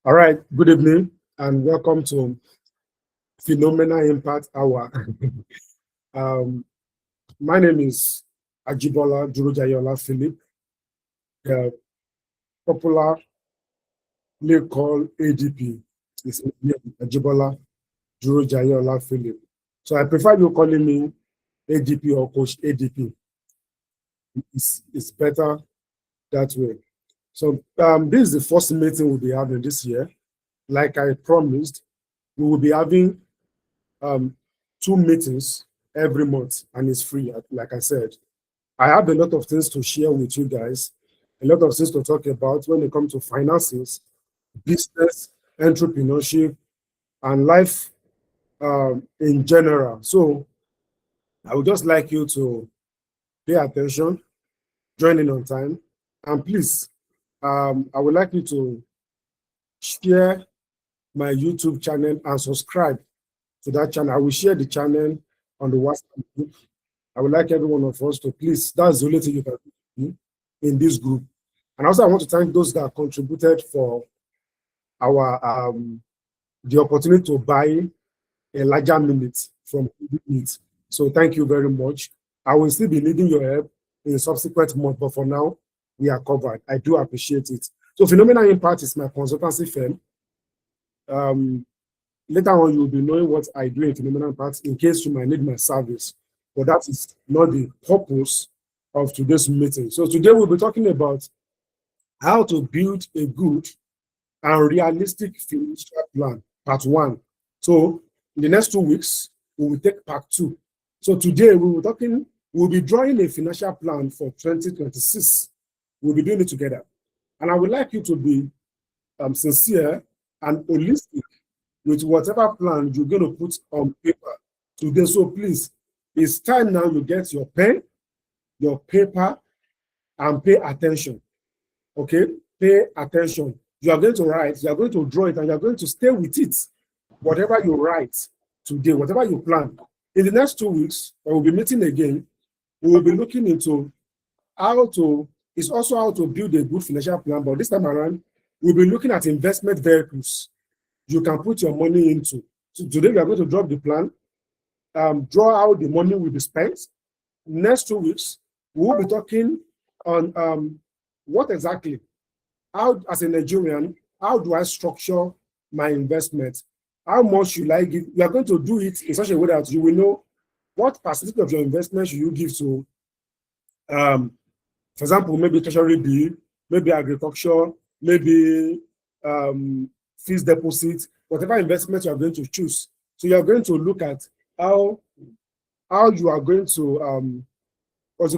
All right, good evening and welcome to Phenomenal Impact Hour. um, my name is Durojayeola Philip, popularly called ADP. It's Ajibola Durojayeola Philip. So I prefer you calling me ADP or Coach ADP. It's better that way. So this is the first meeting we'll be having this year. Like I promised, we will be having 2 meetings every month, and it's free. Like I said, I have a lot of things to share with you guys, a lot of things to talk about when it comes to finances, business, entrepreneurship, and life in general. So I would just like you to pay attention, join in on time, and please, I would like you to share my YouTube channel and subscribe to that channel. I will share the channel on the WhatsApp group. I would like every one of us to please, that's the only thing you can do in this group. And also I want to thank those that contributed for our the opportunity to buy a larger minute from it. So thank you very much. I will still be needing your help in subsequent months, but for now, we are covered. I do appreciate it. So Phenomenal Impact is my consultancy firm. Later on, you'll be knowing what I do in Phenomenal Impact in case you might need my service. But that is not the purpose of today's meeting. So today we'll be talking about how to build a good and realistic financial plan, part 1. So in the next 2 weeks, we will take part 2. So today we'll be drawing a financial plan for 2026. We'll be doing it together. And I would like you to be sincere and holistic with whatever plan you're going to put on paper today. So please, it's time now you get your pen, your paper, and pay attention. Okay? Pay attention. You are going to write, you are going to draw it, and you are going to stay with it. Whatever you write today, whatever you plan. In the next 2 weeks, when we'll be meeting again, we will be looking into it's also how to build a good financial plan, but this time around, we'll be looking at investment vehicles you can put your money into. So today we are going to drop the plan, draw how the money will be spent. Next 2 weeks, we will be talking on what exactly, how as a Nigerian, how do I structure my investment? How much should I give? We are going to do it in such a way that you will know what percentage of your investment should you give to, for example, maybe treasury bill, maybe agriculture, maybe fixed deposit, whatever investment you are going to choose. So you are going to look at how you are going to put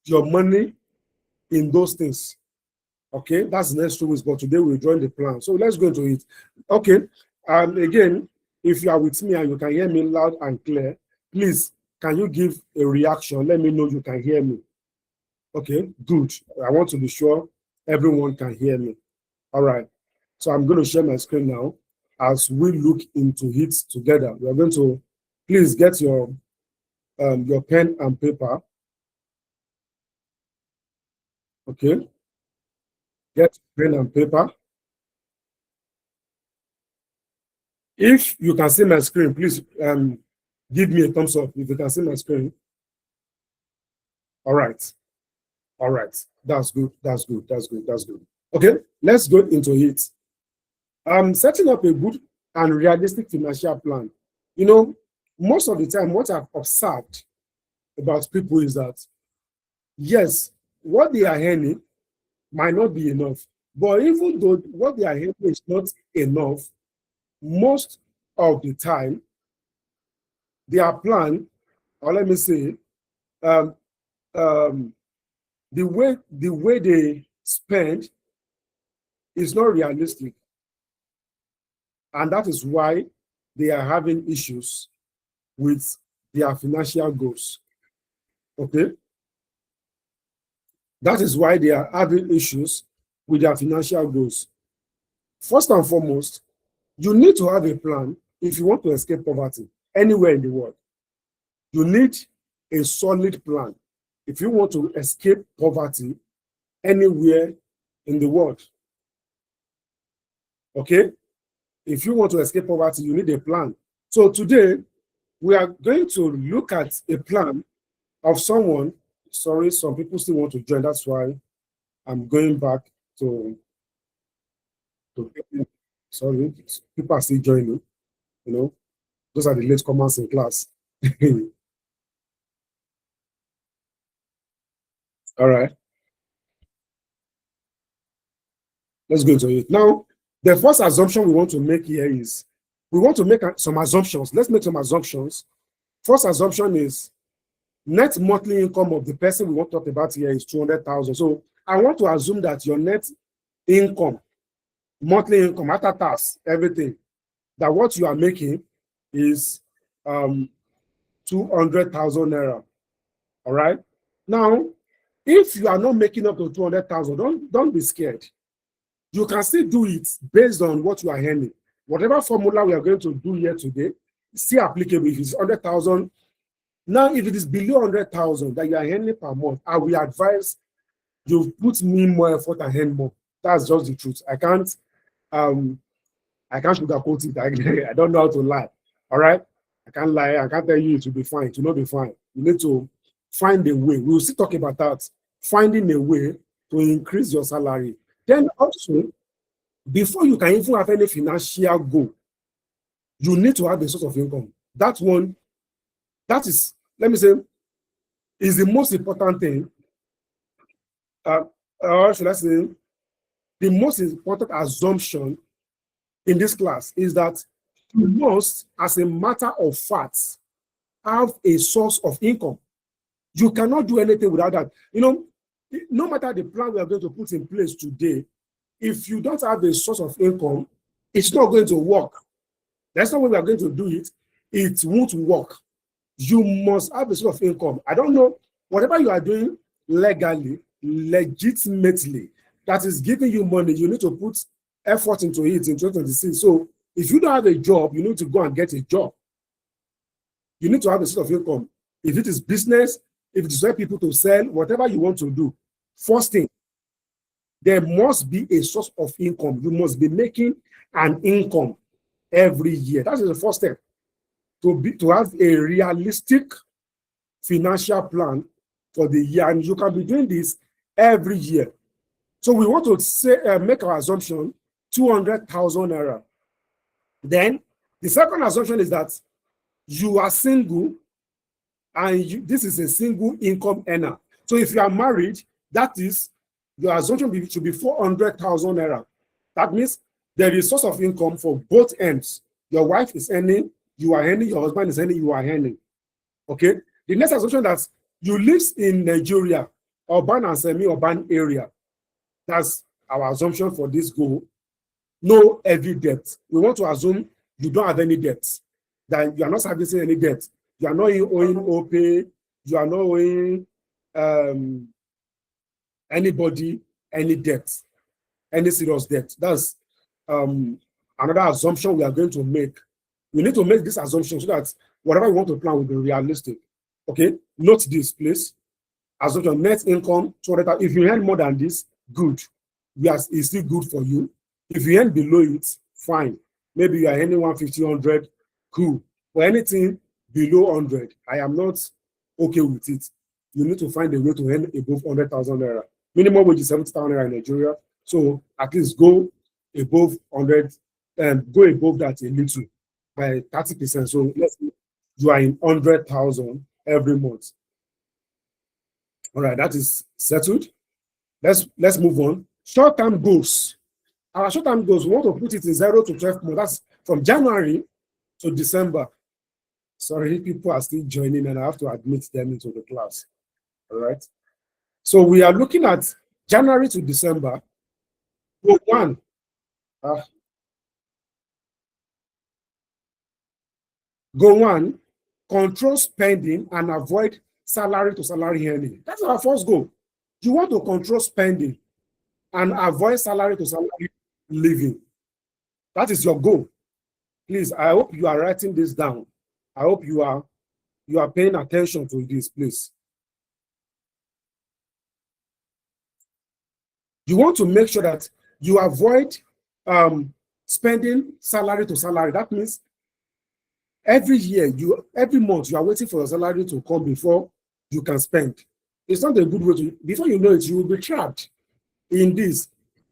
your money in those things. Okay, that's the next 2 weeks, but today we're drawing the plan. So let's go into it. Okay, again, if you are with me and you can hear me loud and clear, please, can you give a reaction? Let me know you can hear me. Okay, good. I want to be sure everyone can hear me. All right. So I'm going to share my screen now as we look into it together. We are going to please get your pen and paper. Okay. Get pen and paper. If you can see my screen, please give me a thumbs up if you can see my screen. All right. All right. That's good. That's good. That's good. That's good. Okay, let's go into it. Setting up a good and realistic financial plan. You know, most of the time, what I've observed about people is that, yes, what they are earning might not be enough. But even though what they are earning is not enough, most of the time, their plan, or let me say, the way they spend is not realistic. And that is why they are having issues with their financial goals. Okay? That is why they are having issues with their financial goals. First and foremost, you need to have a plan if you want to escape poverty anywhere in the world. You need a solid plan if you want to escape poverty anywhere in the world. Okay? If you want to escape poverty, you need a plan. So today, we are going to look at a plan of someone. Sorry, some people still want to join. That's why I'm going back to sorry, people are still joining. You know, those are the latecomers in class. All right, let's go into it. Now, the first assumption we want to make here is we want to make some assumptions. Let's make some assumptions. First assumption is net monthly income of the person we want to talk about here is 200,000. So I want to assume that your net income, monthly income, after tax, everything, that what you are making is 200,000 naira. All right. Now, if you are not making up to 200,000, don't be scared. You can still do it based on what you are earning. Whatever formula we are going to do here today is still applicable if it's 100,000. Now, if it is below 100,000 that you are earning per month, I will advise you put me more effort and earn more. That's just the truth. I can't sugarcoat it. I don't know how to lie. All right. I can't lie. I can't tell you it will be fine. It will not be fine. You need to find a way. We will still talk about that. Finding a way to increase your salary. Then also, before you can even have any financial goal, you need to have a source of income. That one, that is, let me say, is the most important thing. Or should I say, the most important assumption in this class is that you must, as a matter of fact, have a source of income. You cannot do anything without that. You know, no matter the plan we are going to put in place today, if you don't have a source of income, it's not going to work. That's not what we are going to do it. It won't work. You must have a source of income. I don't know, whatever you are doing legally, legitimately, that is giving you money, you need to put effort into it in 2026. So if you don't have a job, you need to go and get a job. You need to have a source of income. If it is business, if it is help people to sell, whatever you want to do, first thing, there must be a source of income. You must be making an income every year. That is the first step. To have a realistic financial plan for the year, and you can be doing this every year. So we want to say make our assumption 200,000 naira. Then the second assumption is that you are single and this is a single income earner. So if you are married, that is your assumption should be 400,000 naira. That means there is source of income for both ends. Your wife is earning, you are earning, your husband is earning, you are earning. Okay. The next assumption that you live in Nigeria, urban and semi-urban area. That's our assumption for this goal. No heavy debt. We want to assume you don't have any debt, that you are not servicing any debt. You are not owing OPay, you are not owing anybody any debt, any serious debt. That's another assumption we are going to make. We need to make this assumption so that whatever we want to plan will be realistic. Okay, note this, please. Assumption net income 200,000. If you earn more than this, good. Yes, it's still good for you. If you earn below it, fine. Maybe you are earning 150, 100, cool. For anything below 100, I am not okay with it. You need to find a way to earn above 100,000 naira. Minimum wage is 70,000 naira in Nigeria. So at least go above 100 and go above that a little by 30%. So let's say you are in 100,000 every month. All right, that is settled. Let's move on. Short-term goals. Our short-term goals, we want to put it in 0 to 12 months. That's from January to December. Sorry, people are still joining and I have to admit them into the class. All right. So we are looking at January to December. Goal one. Goal one, control spending and avoid salary to salary earning. That's our first goal. You want to control spending and avoid salary to salary living. That is your goal. Please, I hope you are writing this down. I hope you are paying attention to this, please. You want to make sure that you avoid spending salary to salary. That means every year, every month, you are waiting for your salary to come before you can spend. It's not a good way to, before you know it, you will be trapped in this.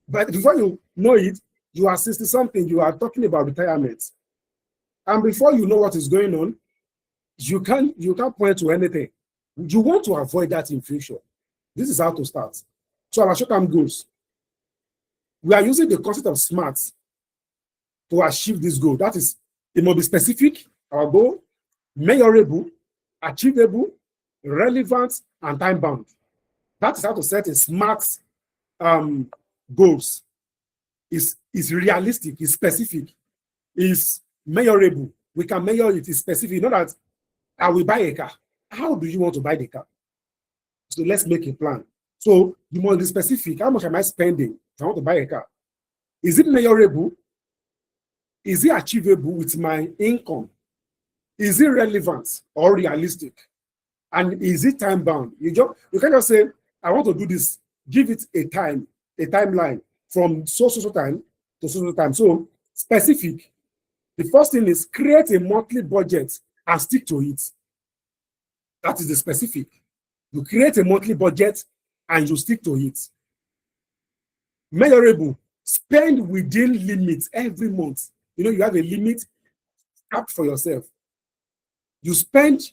But before you know it, you are 60 something, you are talking about retirement. And before you know what is going on, you can't point to anything. You want to avoid that in future. This is how to start. So our short-term goals, we are using the concept of SMART to achieve this goal. That is, it must be specific, our goal, measurable, achievable, relevant, and time-bound. That is how to set a SMART goals. Is realistic, is specific, is measurable. We can measure it, is specific. You know that I will buy a car. How do you want to buy the car? So let's make a plan. So you must be specific. How much am I spending if I want to buy a car? Is it measurable? Is it achievable with my income? Is it relevant or realistic? And is it time bound? You can't just say, I want to do this. Give it a timeline from so time to so time. So specific. The first thing is create a monthly budget and stick to it. That is the specific. You create a monthly budget and you stick to it. Measurable. Spend within limits every month. You know, you have a limit capped for yourself. You spend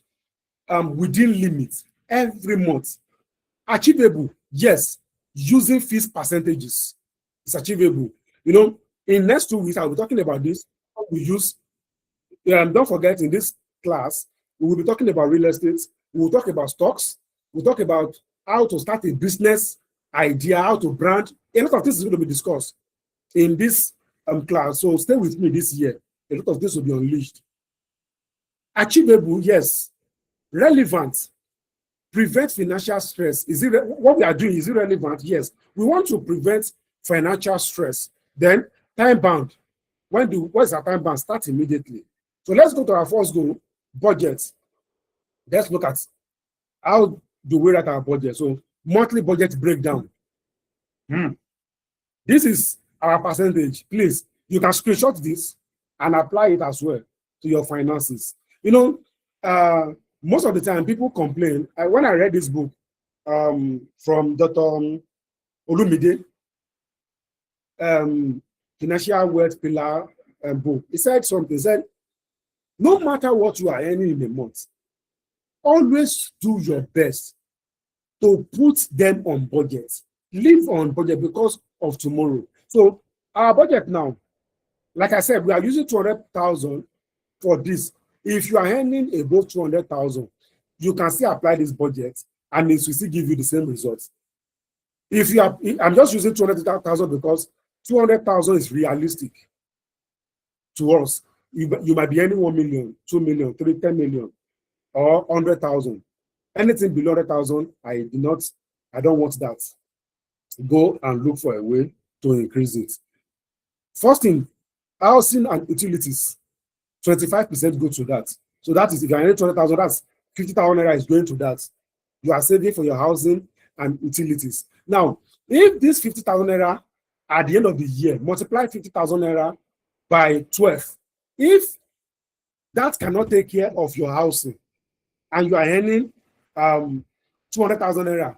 within limits every month. Achievable. Yes. Using fixed percentages. It's achievable. You know, in next 2 weeks, I'll be talking about this. We use, don't forget, in this class, we will be talking about real estate. We will talk about stocks. We'll talk about how to start a business idea, how to brand. A lot of this is going to be discussed in this class. So stay with me this year. A lot of this will be unleashed. Achievable, yes. Relevant. Prevent financial stress. Is it what we are doing? Is it relevant? Yes. We want to prevent financial stress. Then time bound. What is our time bound? Start immediately. So let's go to our first goal, budget. Let's look at how do we write our budget. So monthly budget breakdown. This is our percentage. Please, you can screenshot this and apply it as well to your finances. You know, most of the time people complain. When I read this book from Dr. Olumide, Financial Wealth Pillar book, he said something. He said, no matter what you are earning in a month, always do your best to put them on budget. Live on budget because of tomorrow. So our budget now, like I said, we are using 200,000 for this. If you are earning above 200,000, you can still apply this budget and it will still give you the same results. If you are, I'm just using 200,000 because 200,000 is realistic to us. You might be earning 1 million, 2 million, 3, 10 million, or 100,000. Anything below 100,000, I don't want that. Go and look for a way to increase it. First thing, housing and utilities. 25% go to that. So that is, if you're earning 200,000, that's 50,000 naira is going to that. You are saving for your housing and utilities. Now, if this 50,000 naira at the end of the year, multiply 50,000 naira by 12. If that cannot take care of your housing and you are earning 200,000 naira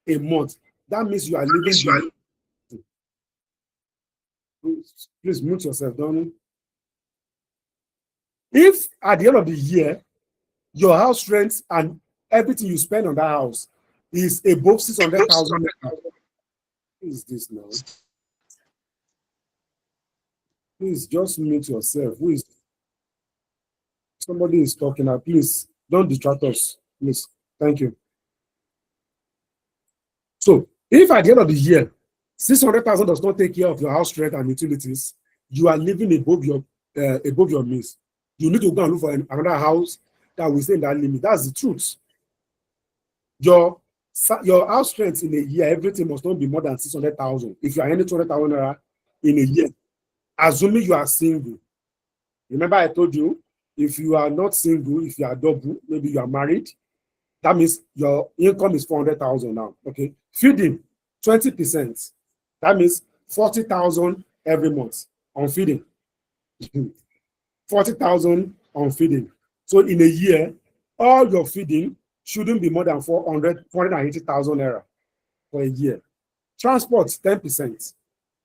a month, that means you are living. Please mute yourself, don't. If at the end of the year, your house rent and everything you spend on that house is above 600,000, what is this now? Please just mute yourself. Who is somebody is talking now? Please don't distract us. Please. Thank you. So if at the end of the year, 600,000 does not take care of your house rent and utilities, you are living above your means. You need to go and look for another house that will stay in that limit. That's the truth. Your house rent in a year, everything must not be more than 600,000. If you are earning 200,000 naira in a year, assuming you are single. Remember I told you, if you are not single, if you are double, maybe you are married, that means your income is 400,000 now. Okay, feeding 20%. That means 40,000 every month on feeding, 40,000 on feeding. So in a year, all your feeding shouldn't be more than 480,000 naira for a year. Transport, 10%.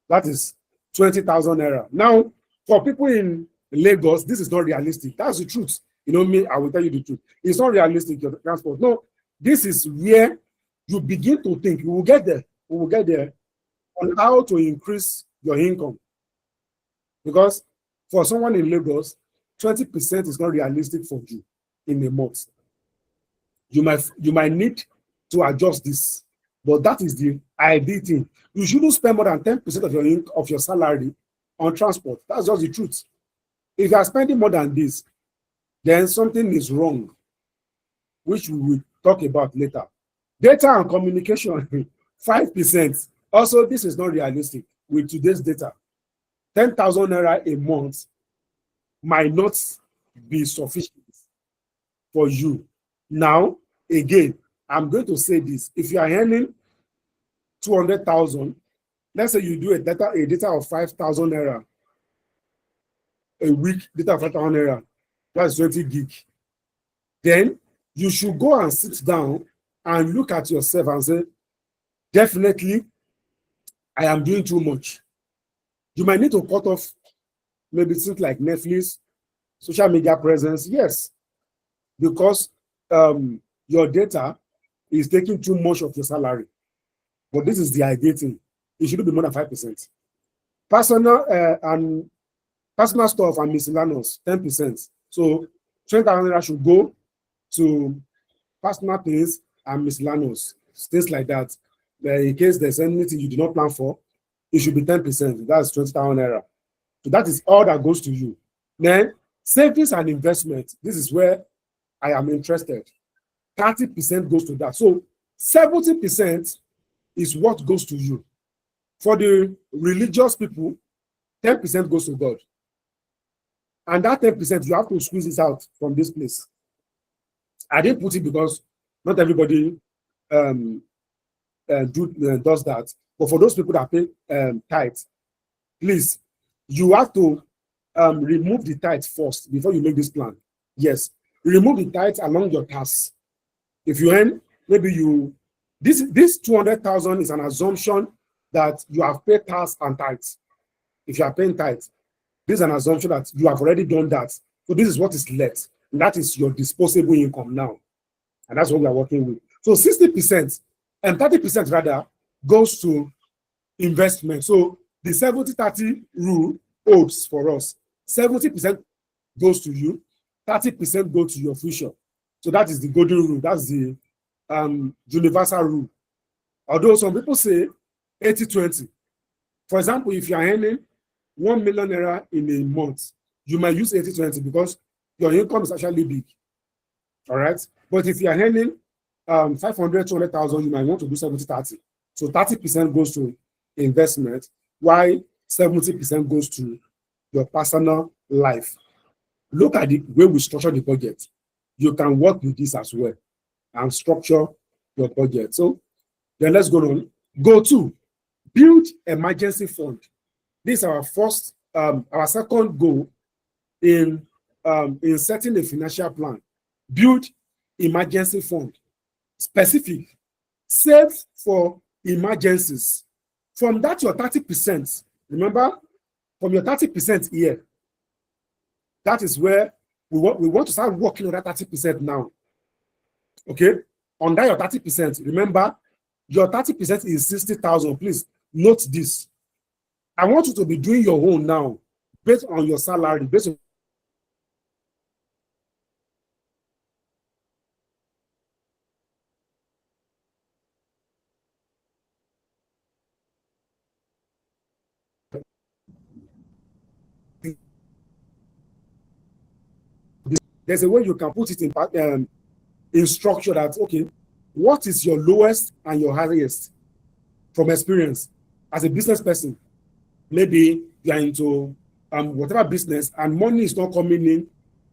That is 20,000 naira. Now, for people in Lagos, this is not realistic. That's the truth. You know me, I will tell you the truth. It's not realistic, your transport. No, this is where you begin to think. We will get there. We will get there on how to increase your income. Because for someone in Lagos, 20% is not realistic for you in a month. You might need to adjust this, but that is the ideal thing. You shouldn't spend more than 10% of your salary on transport. That's just the truth. If you are spending more than this, then something is wrong, which we will talk about later. Data and communication, 5%. Also, this is not realistic with today's data. 10,000 naira a month might not be sufficient for you. Now, again, I'm going to say this. If you are earning 200,000, let's say you do a data of 5,000 naira a week, data of 5,000 naira, that's 20 gig. Then you should go and sit down and look at yourself and say, definitely, I am doing too much. You might need to cut off maybe things like Netflix, social media presence, yes, because your data is taking too much of your salary. But this is the ideal thing. It shouldn't be more than 5%. Personal stuff and miscellaneous, 10%. So 20,000 naira should go to personal things and miscellaneous, things like that. In case there's anything you do not plan for, it should be 10%. That's 20,000 naira. So that is all that goes to you. Then savings and investment. This is where I am interested. 30% goes to that. So 70% is what goes to you. For the religious people, 10% goes to God. And that 10%, you have to squeeze it out from this place. I didn't put it because not everybody does that. But for those people that pay tithes, please, you have to remove the tithe first before you make this plan. Yes, remove the tithe along your tasks. If you earn, maybe this 200,000 is an assumption that you have paid tax and tithes. If you are paying tithes, this is an assumption that you have already done that. So this is what is left. And that is your disposable income now. And that's what we are working with. So 60% and 30% rather goes to investment. So the 70-30 rule holds for us. 70% goes to you, 30% goes to your future. So that is the golden rule. That's the universal rule. Although some people say 80-20. For example, if you are earning 1 million naira in a month, you might use 80-20 because your income is actually big. All right. But if you are earning 500, 200,000, you might want to do 70-30. So 30% goes to investment, while 70% goes to your personal life. Look at the way we structure the budget. You can work with this as well and structure your budget. So then let's go on. Go to build emergency fund. This is our first, our second goal in setting a financial plan. Build emergency fund. Specific. Save for emergencies. From that, your 30%, remember, from your 30% here, that is where we want to start working on that 30% now. Okay? On that, your 30%, remember, your 30% is 60,000. Please note this. I want you to be doing your own now, based on your salary, based on there's a way you can put it in structure that, okay, what is your lowest and your highest from experience as a business person? Maybe you are into whatever business and money is not coming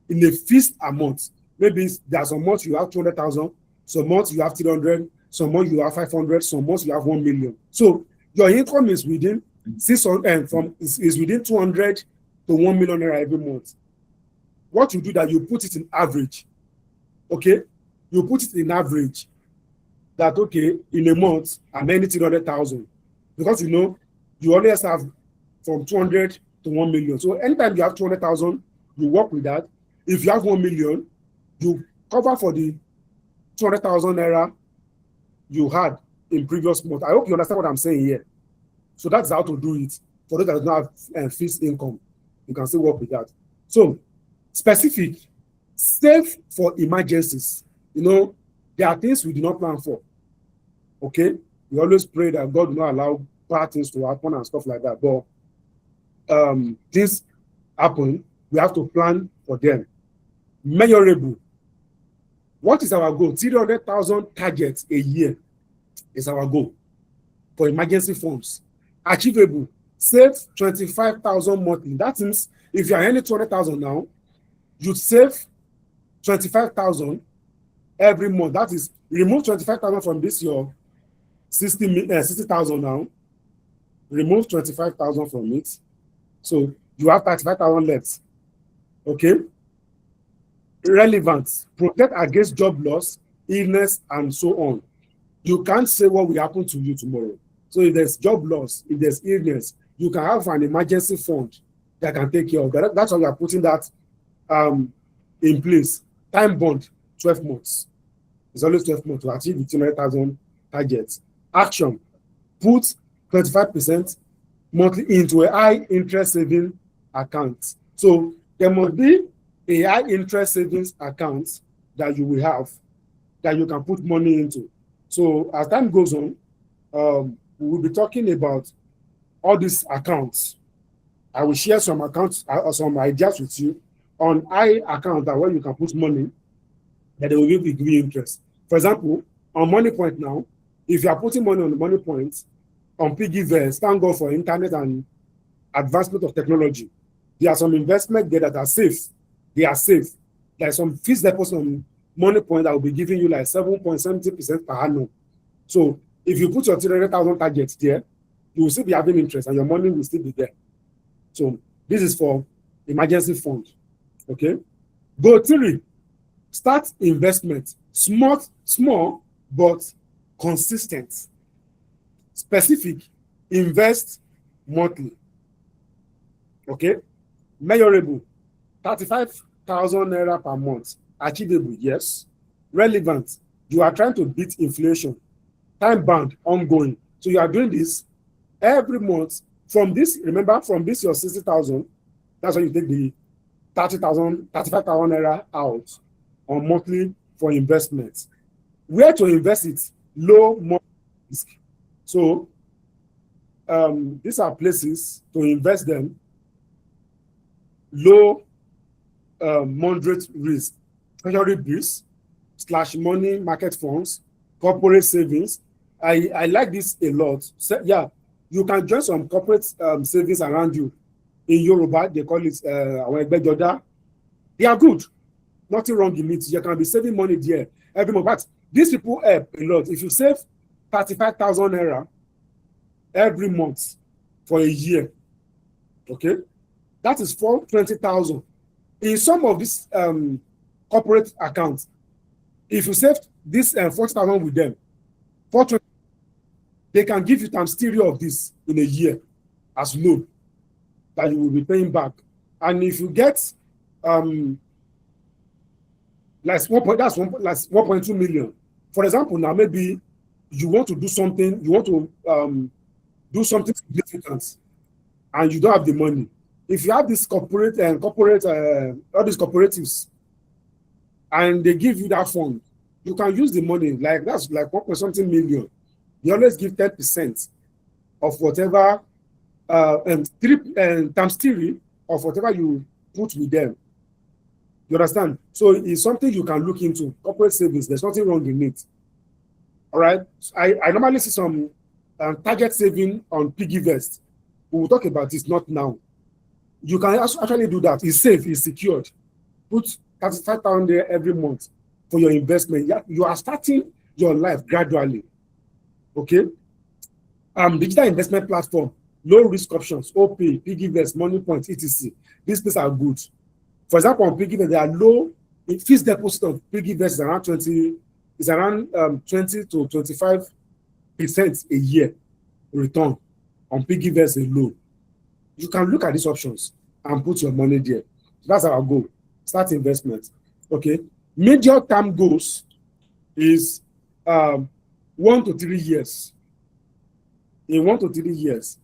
in a fixed amount. Maybe there are some months you have 200,000, some months you have 300, some months you have 500, some months you have 1 million. So your income is within from is within 200 to 1 million naira every month. What you do that you put it in average. Okay, you put it in average that okay in a month I'm earning 300,000 because you always have from 200 to 1 million. So anytime you have 200,000, you work with that. If you have 1 million, you cover for the 200,000 naira you had in previous month. I hope you understand what I'm saying here. So that's how to do it. For those that don't have fixed income, you can still work with that. So specific, save for emergencies. There are things we do not plan for. Okay, we always pray that God will not allow bad things to happen and stuff like that. But things happen, we have to plan for them. Measurable. What is our goal? 300,000 targets a year is our goal for emergency funds. Achievable. Save 25,000 monthly. That means if you are earning 200,000 now, you save 25,000 every month. That is, remove 25,000 from this your 60,000 now. Remove 25,000 from it. So you have 35,000 left. Okay. Relevant. Protect against job loss, illness, and so on. You can't say what will happen to you tomorrow. So if there's job loss, if there's illness, you can have an emergency fund that can take care of that. That's why we are putting that in place. Time bond, 12 months. It's always 12 months to achieve the 200,000 targets. Action. Put 25% monthly into a high interest saving account. So there must be a high interest savings account that you will have that you can put money into. So as time goes on, we will be talking about all these accounts. I will share some accounts or some ideas with you on high account that where you can put money that they will give you interest. For example, on Money Point now, if you are putting money on the Money Point, on piggyvest, thank God for internet and advancement of technology. There are some investments there that are safe. They are safe. There are some fixed deposit on Money Point that will be giving you like 7.70% per annum. So if you put your 300,000 targets there, you will still be having interest and your money will still be there. So this is for emergency fund. Okay. Goal 3, start investment. Small, but consistent. Specific, invest monthly. Okay. Measurable, 35,000 naira per month. Achievable, yes. Relevant, you are trying to beat inflation. Time bound, ongoing. So you are doing this every month. From this, remember, from this your 60,000, that's when you take the 35,000 naira out on monthly for investments. Where to invest it? Low monthly risk. So these are places to invest them. Low moderate risk. Treasury bills / money market funds, corporate savings. I like this a lot. So, yeah, you can join some corporate savings around you. In Yoruba, they call it they are good. Nothing wrong in it. You can be saving money there every month. But these people help a lot. If you save 35,000 naira every month for a year, okay, that is 420,000. In some of these corporate accounts, if you save this 40,000 with them, 420, they can give you times 3 of this in a year as loan that you will be paying back. And if you get that's 1.2 million. For example, now maybe you want to do something, you want to do something significant, and you don't have the money. If you have this all these cooperatives, and they give you that fund, you can use the money. Like that's like 1.something million. You always give 10% of whatever, and times 3 of whatever you put with them. You understand? So it's something you can look into. Corporate savings, there's nothing wrong in it. All right. I normally see some target saving on piggyvest. We will talk about this, not now. You can actually do that. It's safe, it's secured. Put 35,000 there every month for your investment. You are starting your life gradually. Okay. Digital investment platform. low risk options, OP, piggy vest, money point, etc. These things are good. For example, on piggy vest, they are low. Fixed deposit of piggy vest is around 20 to 25% a year return on piggy vest alone. You can look at these options and put your money there. That's our goal. Start investment. Okay. Major term goals is 1 to 3 years. In 1 to 3 years,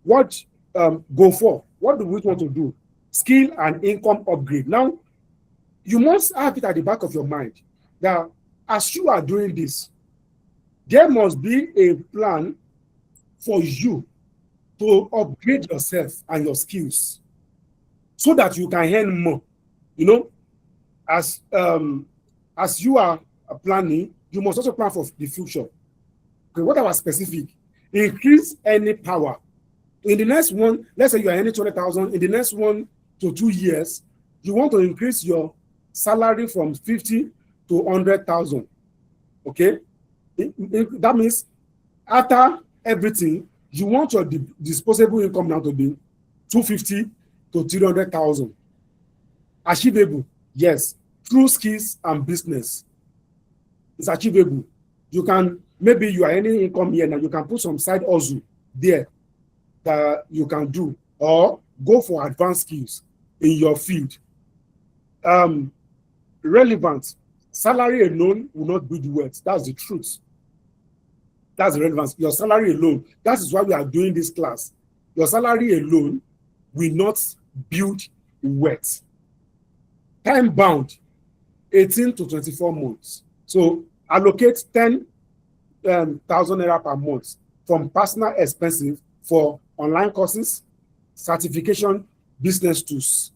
what go for? What do we want to do? Skill and income upgrade. Now, you must have it at the back of your mind that as you are doing this, there must be a plan for you to upgrade yourself and your skills so that you can earn more. You know, as you are planning, you must also plan for the future. Okay, what about specific? Increase earning power. In the next one, let's say you are earning 20,000. In the next 1 to 2 years, you want to increase your salary from 50 to 100,000. Okay, that means after everything, you want your disposable income now to be 250 to 300,000. Achievable, yes. Through skills and business, it's achievable. You can, maybe you are earning income here now, you can put some side hustle there that you can do, or go for advanced skills in your field. Relevant. Salary alone will not build wealth. That's the truth. That's the relevance. Your salary alone. That is why we are doing this class. Your salary alone will not build wealth. Time bound, 18 to 24 months. So allocate 10,000 naira per month from personal expenses for online courses, certification, business tools.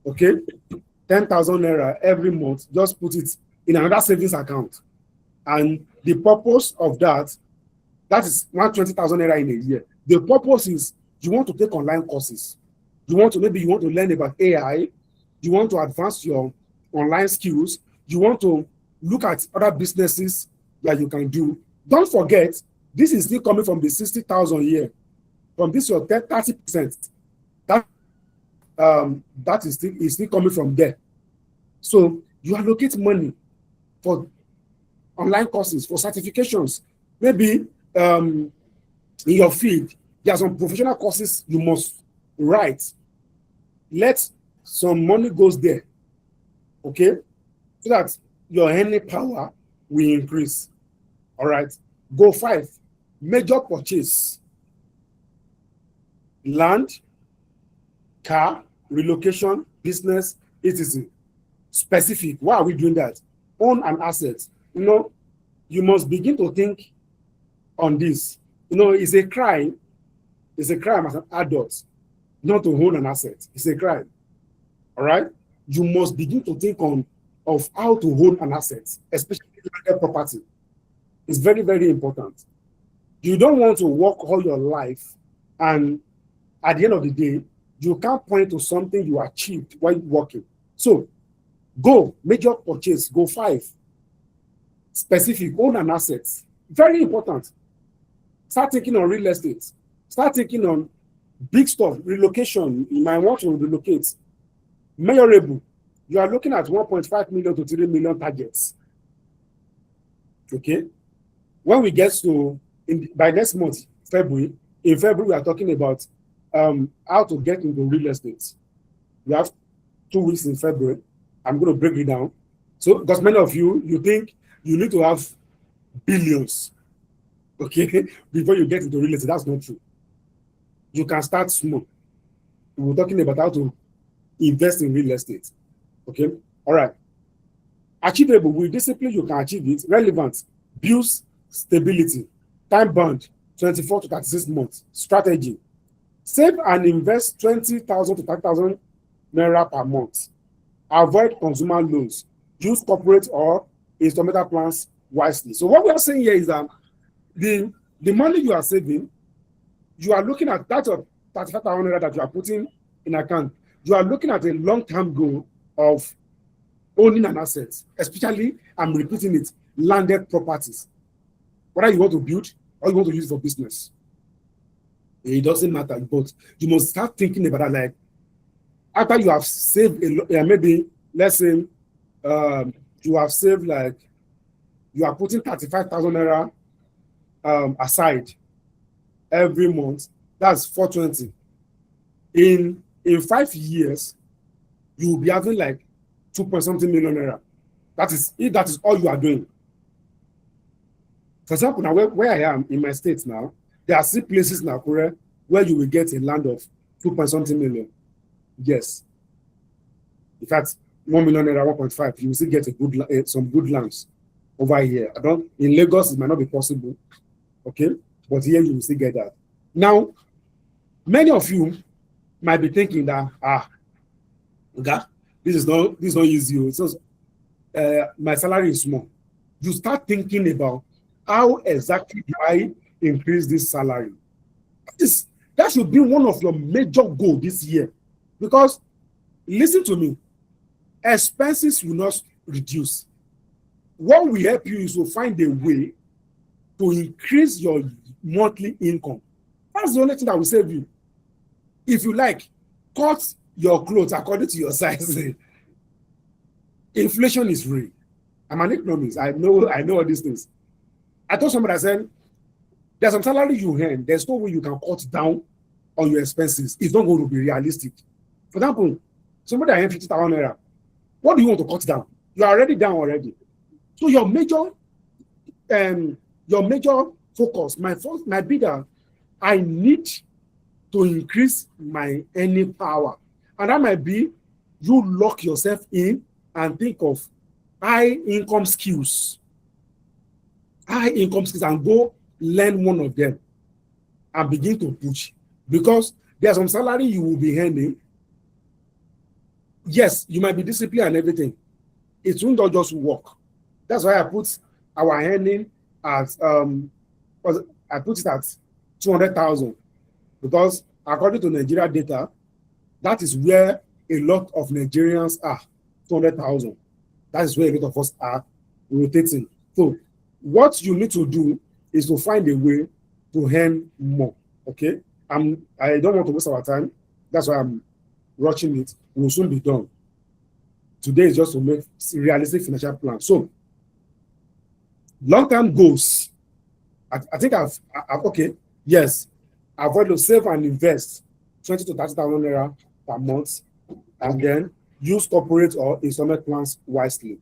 Okay, 10,000 naira every month. Just put it in another savings account, and the purpose of that is 120,000 naira in a year. The purpose is you want to take online courses. You want to learn about AI. You want to advance your online skills. You want to look at other businesses that you can do. Don't forget, this is still coming from the 60,000 a year. From this, your 30%. That is still coming from there. So you allocate money for online courses, for certifications. Maybe in your field, there are some professional courses you must write. Let some money goes there, okay, so that your earning power will increase. All right. Goal 5, major purchase. Land, car, relocation, business, etc. Specific. Why are we doing that? Own an asset. You know, you must begin to think on this. You know, it's a crime. It's a crime as an adult not to own an asset. It's a crime. All right. You must begin to think of how to own an asset, especially landed property. It's very, very important. You don't want to work all your life, and at the end of the day, you can't point to something you achieved while working. So, go major purchase. Go 5. Specific. Own an asset. Very important. Start thinking on real estate. Start thinking on big stuff. Relocation. You might want to relocate. Measurable. You are looking at 1.5 million to 3 million targets. Okay. When we get to by next month, February, in February, we are talking about how to get into real estate. We have 2 weeks in February. I'm going to break it down. So, because many of you think you need to have billions, okay, before you get into real estate. That's not true. You can start small. We're talking about how to invest in real estate. Okay. All right. Achievable. With discipline, you can achieve it. Relevant. Builds stability. Time bound. 24 to 36 months. Strategy. Save and invest 20,000 to 30,000 naira per month. Avoid consumer loans. Use corporate or instrumental plans wisely. So what we are saying here is that the money you are saving, you are looking at that of 35,000 naira that you are putting in account. You are looking at a long-term goal of owning an asset, especially, I'm repeating it, landed properties. Whether you want to build or you want to use it for business. It doesn't matter, but you must start thinking about that. Like after you have saved a lot, maybe let's say you have saved like you are putting 35,000 naira aside every month. That's 420. In 5 years, you will be having like 2 point something million naira. That is if that is all you are doing. For example, now where I am in my state now, there are still places in Akure where you will get a land of 2 point something million. Yes. In fact, 1 million naira, 1.5, you will still get a good some good lands over here. In Lagos, it might not be possible, okay? But here you will still get that. Now, many of you might be thinking that okay, this is not easy. So, my salary is small. You start thinking about how exactly do I increase this salary? That should be one of your major goals this year. Because listen to me, expenses will not reduce. What will help you is to find a way to increase your monthly income. That's the only thing that will save you. If you like, cut your clothes according to your size. Inflation is real. I'm an economist. I know all these things. I told somebody, I said, there's some salary you earn. There's no way you can cut down on your expenses. It's not going to be realistic. For example, somebody I earn 50,000 naira. What do you want to cut down? You are already down already. So your major focus might be that I need to increase my earning power. And that might be you lock yourself in and think of high income skills and go learn one of them and begin to push. Because there's some salary you will be earning. Yes, you might be disciplined and everything. It won't not just work. That's why I put our earning at I put it at 200,000, because according to Nigeria data, that is where a lot of Nigerians are. 200,000. That is where a lot of us are rotating. So what you need to do is to find a way to earn more. Okay, I don't want to waste our time. That's why I'm rushing it. We'll soon be done. Today is just to make realistic financial plan. So long-term goals. I think I've okay. Yes, I've got to save and invest 20 to 30,000 naira per month, and then use corporate or installment plans wisely.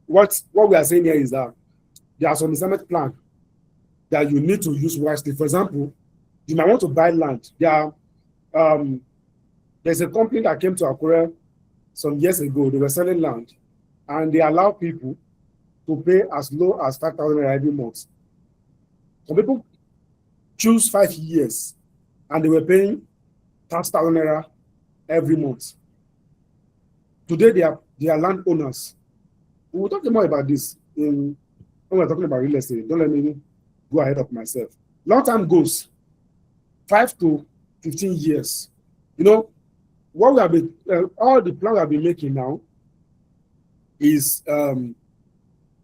What we are saying here is that there are some installment plans that you need to use wisely. For example, you might want to buy land. There's a company that came to Akure some years ago. They were selling land, and they allow people to pay as low as 5,000 naira every month. Some people choose 5 years, and they were paying 30,000 naira every month. Today, they are landowners. We will talk more about this when we're talking about real estate. Don't let me go ahead of myself. Long-term goals, 5 to 15 years. You know, what we have been, all the plan we have been making now is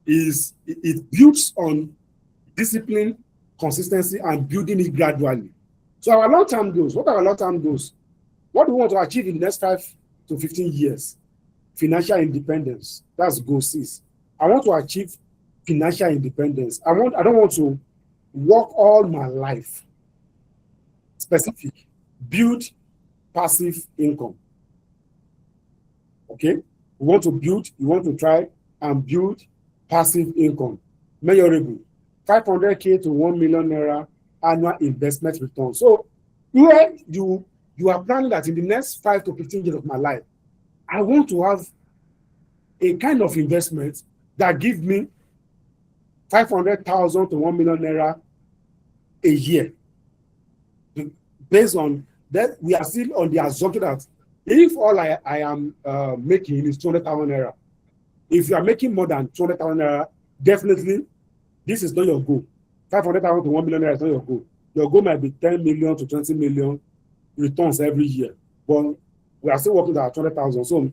it builds on discipline, consistency, and building it gradually. So our long-term goals, what are our long-term goals? What do we want to achieve in the next 5 to 15 years? Financial independence. That's goal 6. I want to achieve financial independence. I don't want to work all my life. Specific. Build passive income. Okay? We want to try and build passive income. Measurable. 500K to 1 million naira annual investment return. So here you are planning that in the next 5 to 15 years of my life, I want to have a kind of investment that gives me 500,000 to 1 million naira a year. Based on that, we are still on the assumption that if all I am making is 200,000 naira, if you are making more than 200,000 naira, definitely this is not your goal. 500,000 to 1 million naira is not your goal. Your goal might be 10 million to 20 million returns every year. But we are still working at 200,000. So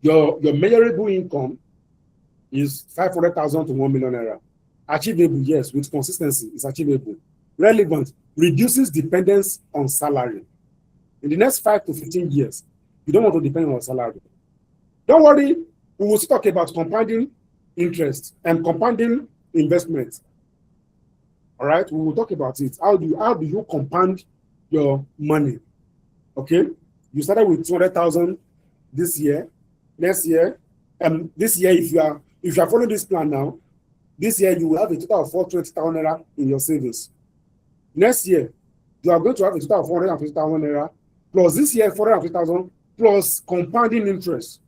your measurable income is 500,000 to 1 million naira. Achievable, yes, with consistency, it's achievable. Relevant, reduces dependence on salary. In the next 5 to 15 years, you don't want to depend on salary. Don't worry, we will talk about compounding interest and compounding investment. All right, we will talk about it. How do you compound your money? Okay, you started with 200,000 this year, next year, this year if you are following this plan now, this year you will have a total of 420,000 naira in your savings. Next year, you are going to have a total of 450,000 naira plus this year 450,000 plus compounding interest.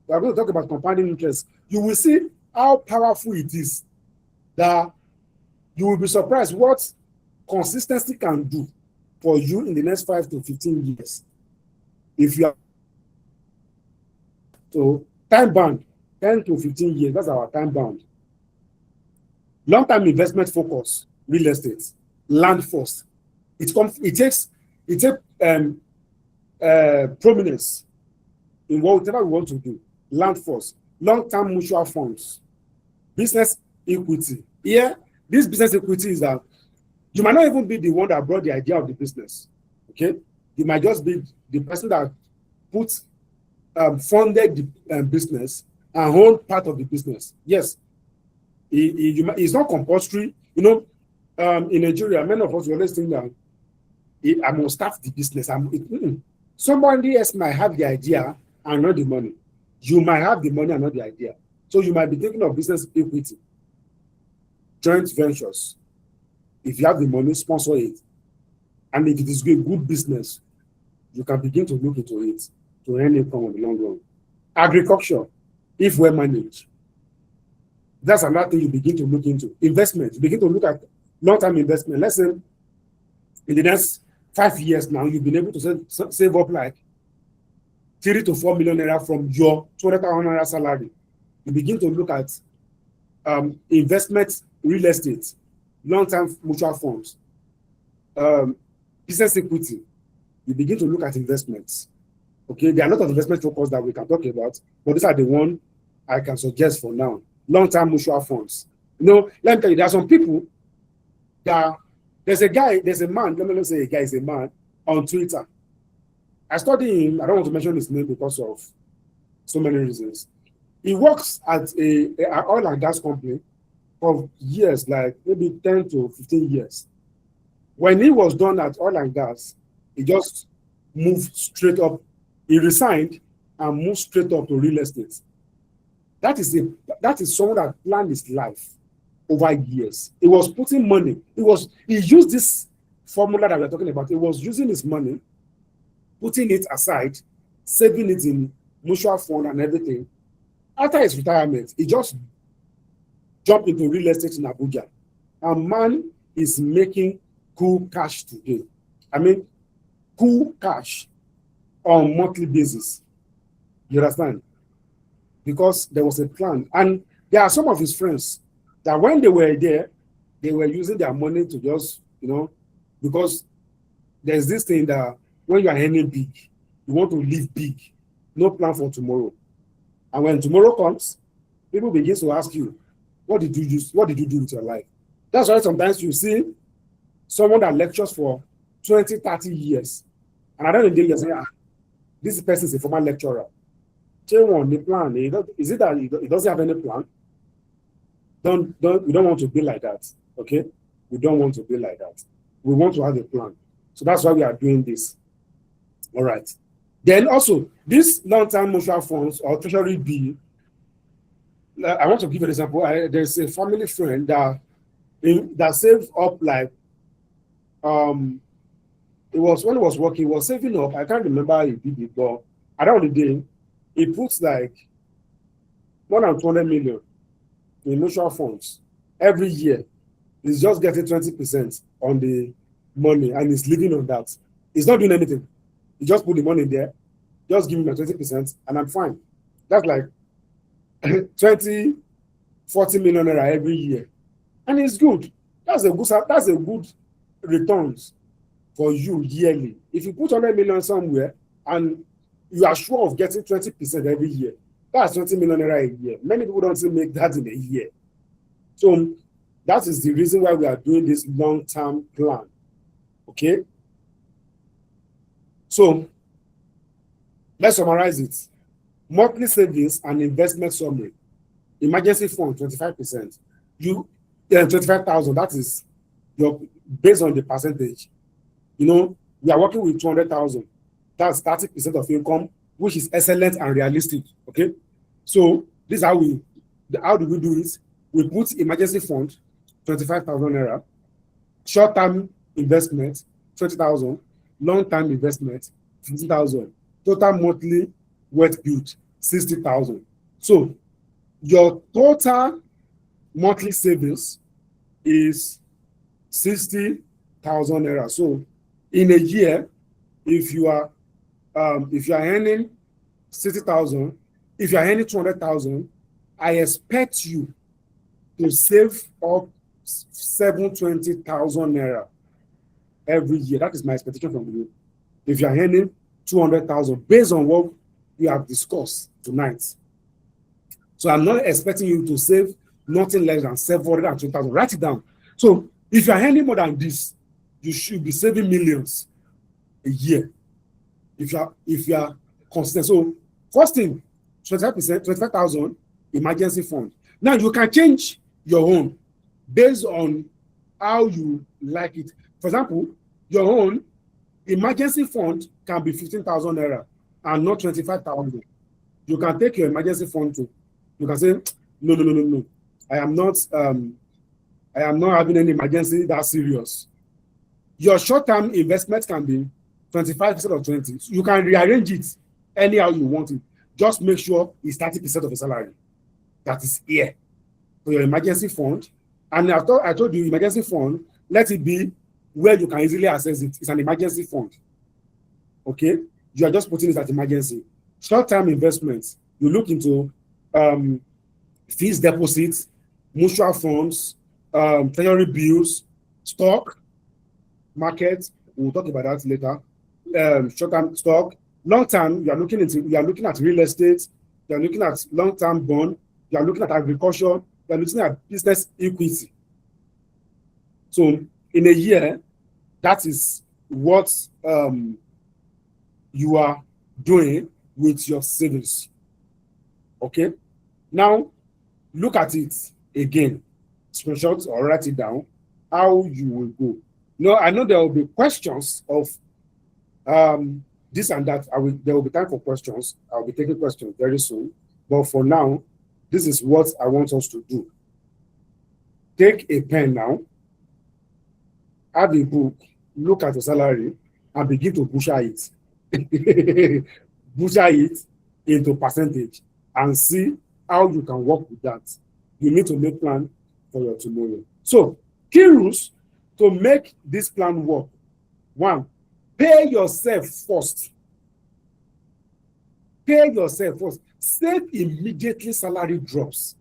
We are going to talk about compounding interest. You will see how powerful it is that you will be surprised what consistency can do for you in the next 5 to 15 years. If you are so time bound, 10 to 15 years, that's our time bound. Long-term investment focus, real estate, land first. It takes prominence in whatever we want to do. Land first, long-term mutual funds, business equity. Here, this business equity is that you might not even be the one that brought the idea of the business. Okay, you might just be the person that funded the business and owned part of the business. Yes, it's not compulsory. You know, in Nigeria, many of us always think that I must start the business. Somebody else might have the idea and not the money. You might have the money and not the idea. So you might be thinking of business equity, joint ventures. If you have the money, sponsor it. And if it is a good business, you can begin to look into it to earn income in the long run. Agriculture, if well managed, that's another thing you begin to look into. Investment, you begin to look at long-term investment. Let's say in the next 5 years now, you've been able to save up like 3 to 4 million naira from your 200,000 naira salary. You begin to look at investment, real estate, long-term mutual funds, business equity. You begin to look at investments. Okay, there are a lot of investment focus that we can talk about, but these are the one I can suggest for now. Long-term mutual funds. You know, let me tell you, there are some people that there's a man, let me not say a guy, is a man on Twitter. I study him, I don't want to mention his name because of so many reasons. He works at an oil and gas company for years, like maybe 10 to 15 years. When he was done at oil and gas, he just moved straight up. He resigned and moved straight up to real estate. That is someone that planned his life over years. He was putting money. He used this formula that we're talking about. He was using his money, putting it aside, saving it in mutual fund and everything. After his retirement, he just jumped into real estate in Abuja. And man is making cool cash today. I mean, cool cash on monthly basis. You understand? Because there was a plan. And there are some of his friends that when they were there, they were using their money to just, because there's this thing that when you are earning big, you want to live big, no plan for tomorrow. And when tomorrow comes, people begin to ask you, what did you do with your life? That's why sometimes you see someone that lectures for 20, 30 years. And at the end of the day, you say, this person is a former lecturer. The plan. Is it that he doesn't have any plan? We don't want to be like that. Okay? We don't want to be like that. We want to have a plan. So that's why we are doing this. All right. Then also, this long-term mutual funds or treasury bill, I want to give an example. There's a family friend that saved up like it was when he was working, he was saving up. I can't remember how he did it, but around the day, he puts like more than 200 million in mutual funds every year. He's just getting 20% on the money and he's living on that. He's not doing anything. He just put the money there, just give me my 20%, and I'm fine. That's like 20, 40 million naira every year. And it's good. That's a good returns for you yearly. If you put 100 million somewhere and you are sure of getting 20% every year, that's 20 million naira a year. Many people don't make that in a year. So that is the reason why we are doing this long-term plan. Okay. So let's summarize it. Monthly savings and investment summary. Emergency fund 25%. You 25,000. That is your based on the percentage. We are working with 200,000. That's 30% of income, which is excellent and realistic. Okay. So this is how do we do it? We put emergency fund 25,000 naira, short-term investment 20,000, long-term investment 15,000, total monthly wealth built 60,000. So your total monthly savings is 60,000 naira. So in a year, if you are earning 60,000, if you are earning 200,000, I expect you to save up 720,000 naira every year. That is my expectation from you. If you are earning 200,000, based on what we have discussed tonight. So I'm not expecting you to save nothing less than 720,000. Write it down. So if you are earning more than this, you should be saving millions a year. If you are consistent. So first thing, 25%, 25,000 emergency fund. Now you can change your own based on how you like it. For example, your own emergency fund can be 15,000 naira and not 25,000. You can take your emergency fund to. You can say, no. I am not having any emergency that serious. Your short-term investment can be 25% of 20. You can rearrange it anyhow you want it. Just make sure it's 30% of your salary that is here for your emergency fund. And I told you emergency fund, let it be where you can easily access it. It's an emergency fund. Okay? You are just putting it as emergency. Short-term investments, you look into fixed deposits, mutual funds, treasury bills, stock market. We'll talk about that later. Short-term stock. Long-term, you are looking at real estate. You are looking at long-term bond. You are looking at agriculture. You are looking at business equity. So in a year, that is what you are doing with your savings. Okay. Now look at it again. Screenshot or write it down. How you will go. No, I know there will be questions of this and that. There will be time for questions. I'll be taking questions very soon. But for now, this is what I want us to do. Take a pen now, have a book, look at the salary, and begin to butcher it. Butcher it into percentage and see how you can work with that. You need to make plan for your tomorrow. So, key rules to make this plan work. 1, pay yourself first. Pay yourself first. Save immediately salary drops.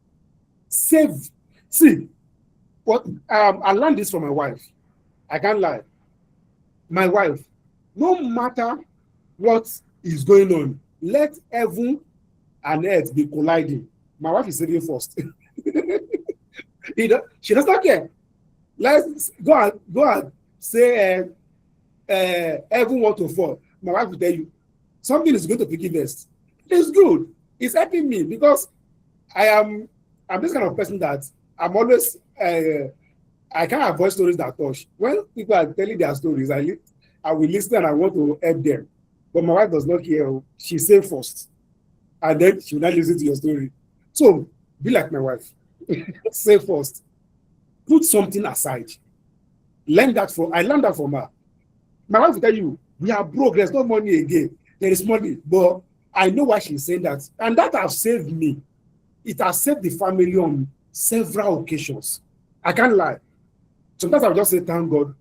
Save. See, what I learned this from my wife. I can't lie. My wife, no matter what is going on, let heaven and earth be colliding. My wife is saving first. She does not care. Let's go and say heaven want to fall. My wife will tell you something is going to begin next. It's good. It's helping me because I'm this kind of person that I'm always I can't avoid stories that touch. When people are telling their stories, I will listen and I want to help them. But my wife does not care. She say first, and then she will not listen to your story. So be like my wife. Say first. Put something aside. I learned that from her. My wife will tell you, we are broke. There's no money again. There is money, but I know why she's saying that, and that has saved me. It has saved the family on several occasions. I can't lie. Sometimes I'll just say, thank God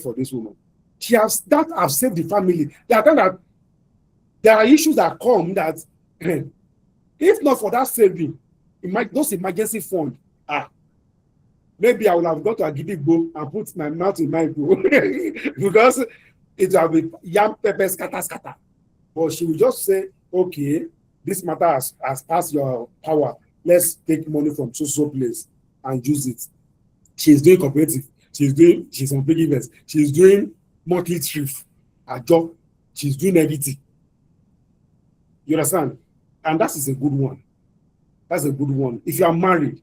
for this woman. That has saved the family. There are issues that come that, if not for that saving, those emergency fund, maybe I would have gone to a Gidigbo and put my mouth in my bowl because it will be yam pepper scatter. But she will just say, okay, this matter has passed your power. Let's take money from so place and use it. She's doing cooperative. she's on big events, she's doing monthly trip, her job, she's doing everything. You understand? And that is a good one. That's a good one. If you are married,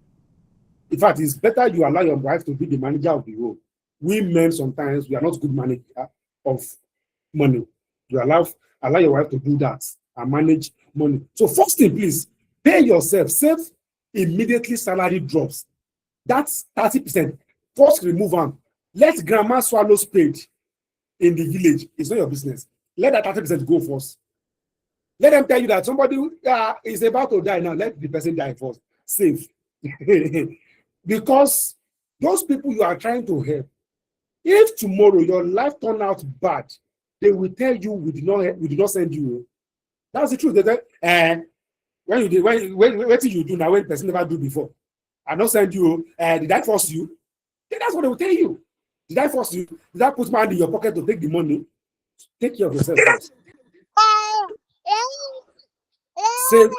in fact, it's better you allow your wife to be the manager of the role. We men sometimes we are not good manager of money. You allow your wife to do that and manage money. So first thing, please pay yourself. Save immediately salary drops. That's 30%. First remove them. Let grandma swallow spade in the village. It's not your business. Let that 30% go first. Let them tell you that somebody is about to die now. Let the person die first. Save. Because those people you are trying to help, if tomorrow your life turn out bad, they will tell you we did not send you. That's the truth. They say, when you did, what did you do now when the person never do before? I not send you. Did I force you? Then that's what they will tell you. Did I force you? Did I put money in your pocket to take the money? Take care of yourself first. Save.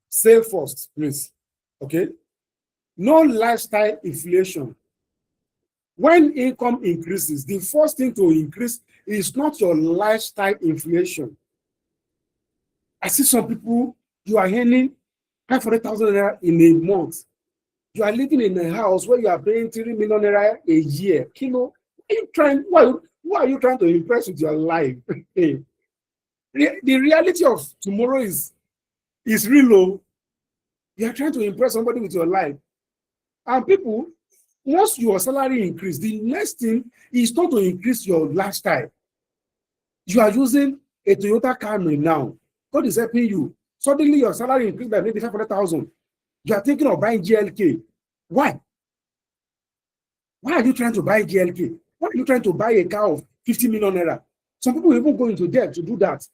Save first, please. Okay. No lifestyle inflation. When income increases, the first thing to increase is not your lifestyle inflation. I see some people, you are earning 500,000 naira in a month. You are living in a house where you are paying 3 million naira a year. You know, who are you trying to impress with your life? The reality of tomorrow is real low. You are trying to impress somebody with your life. And people, once your salary increase, the next thing is not to increase your lifestyle. You are using a Toyota Camry now. God is helping you. Suddenly your salary increased by maybe 500,000. You are thinking of buying GLK. Why? Why are you trying to buy GLK? Why are you trying to buy a car of 50 million naira? Some people even go into debt to do that.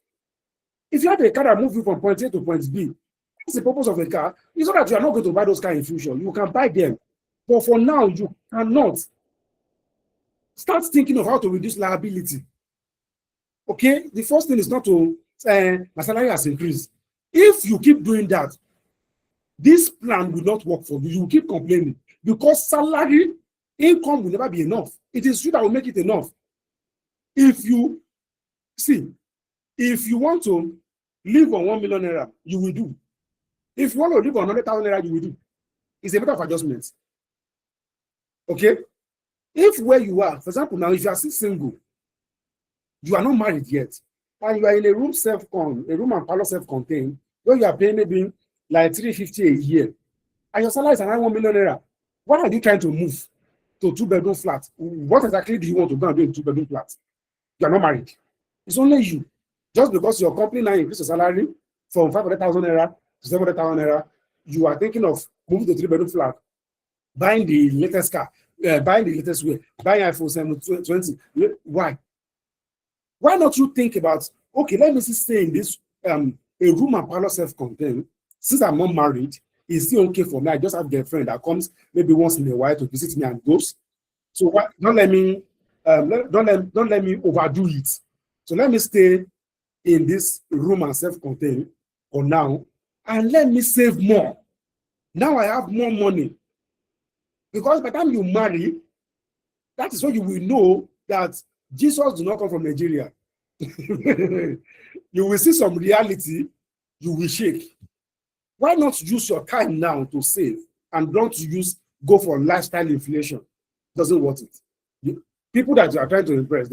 If you have a car that moves you from point A to point B, what's the purpose of a car? It's not that you are not going to buy those cars in future. You can buy them. But for now, you cannot. Start thinking of how to reduce liability. Okay? The first thing is not to my salary has increased. If you keep doing that, this plan will not work for you. You will keep complaining because salary income will never be enough. It is you that will make it enough. If you want to live on 1 million naira, you will do. If you want to live on 100,000 naira, you will do. It's a matter of adjustments. Okay? If where you are, for example, now if you are still single, you are not married yet, and you are in a room and parlor self-contained, where you are paying maybe like 350 a year, and your salary is around 1 million naira, why are you trying to move to 2-bedroom flat? What exactly do you want to go and do in 2-bedroom flat? You are not married. It's only you. Just because your company now increase your salary from 500,000 naira to 700,000 naira, you are thinking of moving to 3-bedroom flat, buying the latest car, buying the latest way, buying iPhone 720. Why? Why not you think about, okay, let me stay in this a room and parlor self-contained. Since I'm not married, it's still okay for me. I just have a girlfriend that comes maybe once in a while to visit me and goes. So don't let me overdo it. So let me stay in this room and self-contained for now, and let me save more. Now I have more money. Because by the time you marry, that is when you will know that Jesus did not come from Nigeria. You will see some reality, you will shake. Why not use your time now to save and don't go for lifestyle inflation? Doesn't worth it. People that you are trying to impress,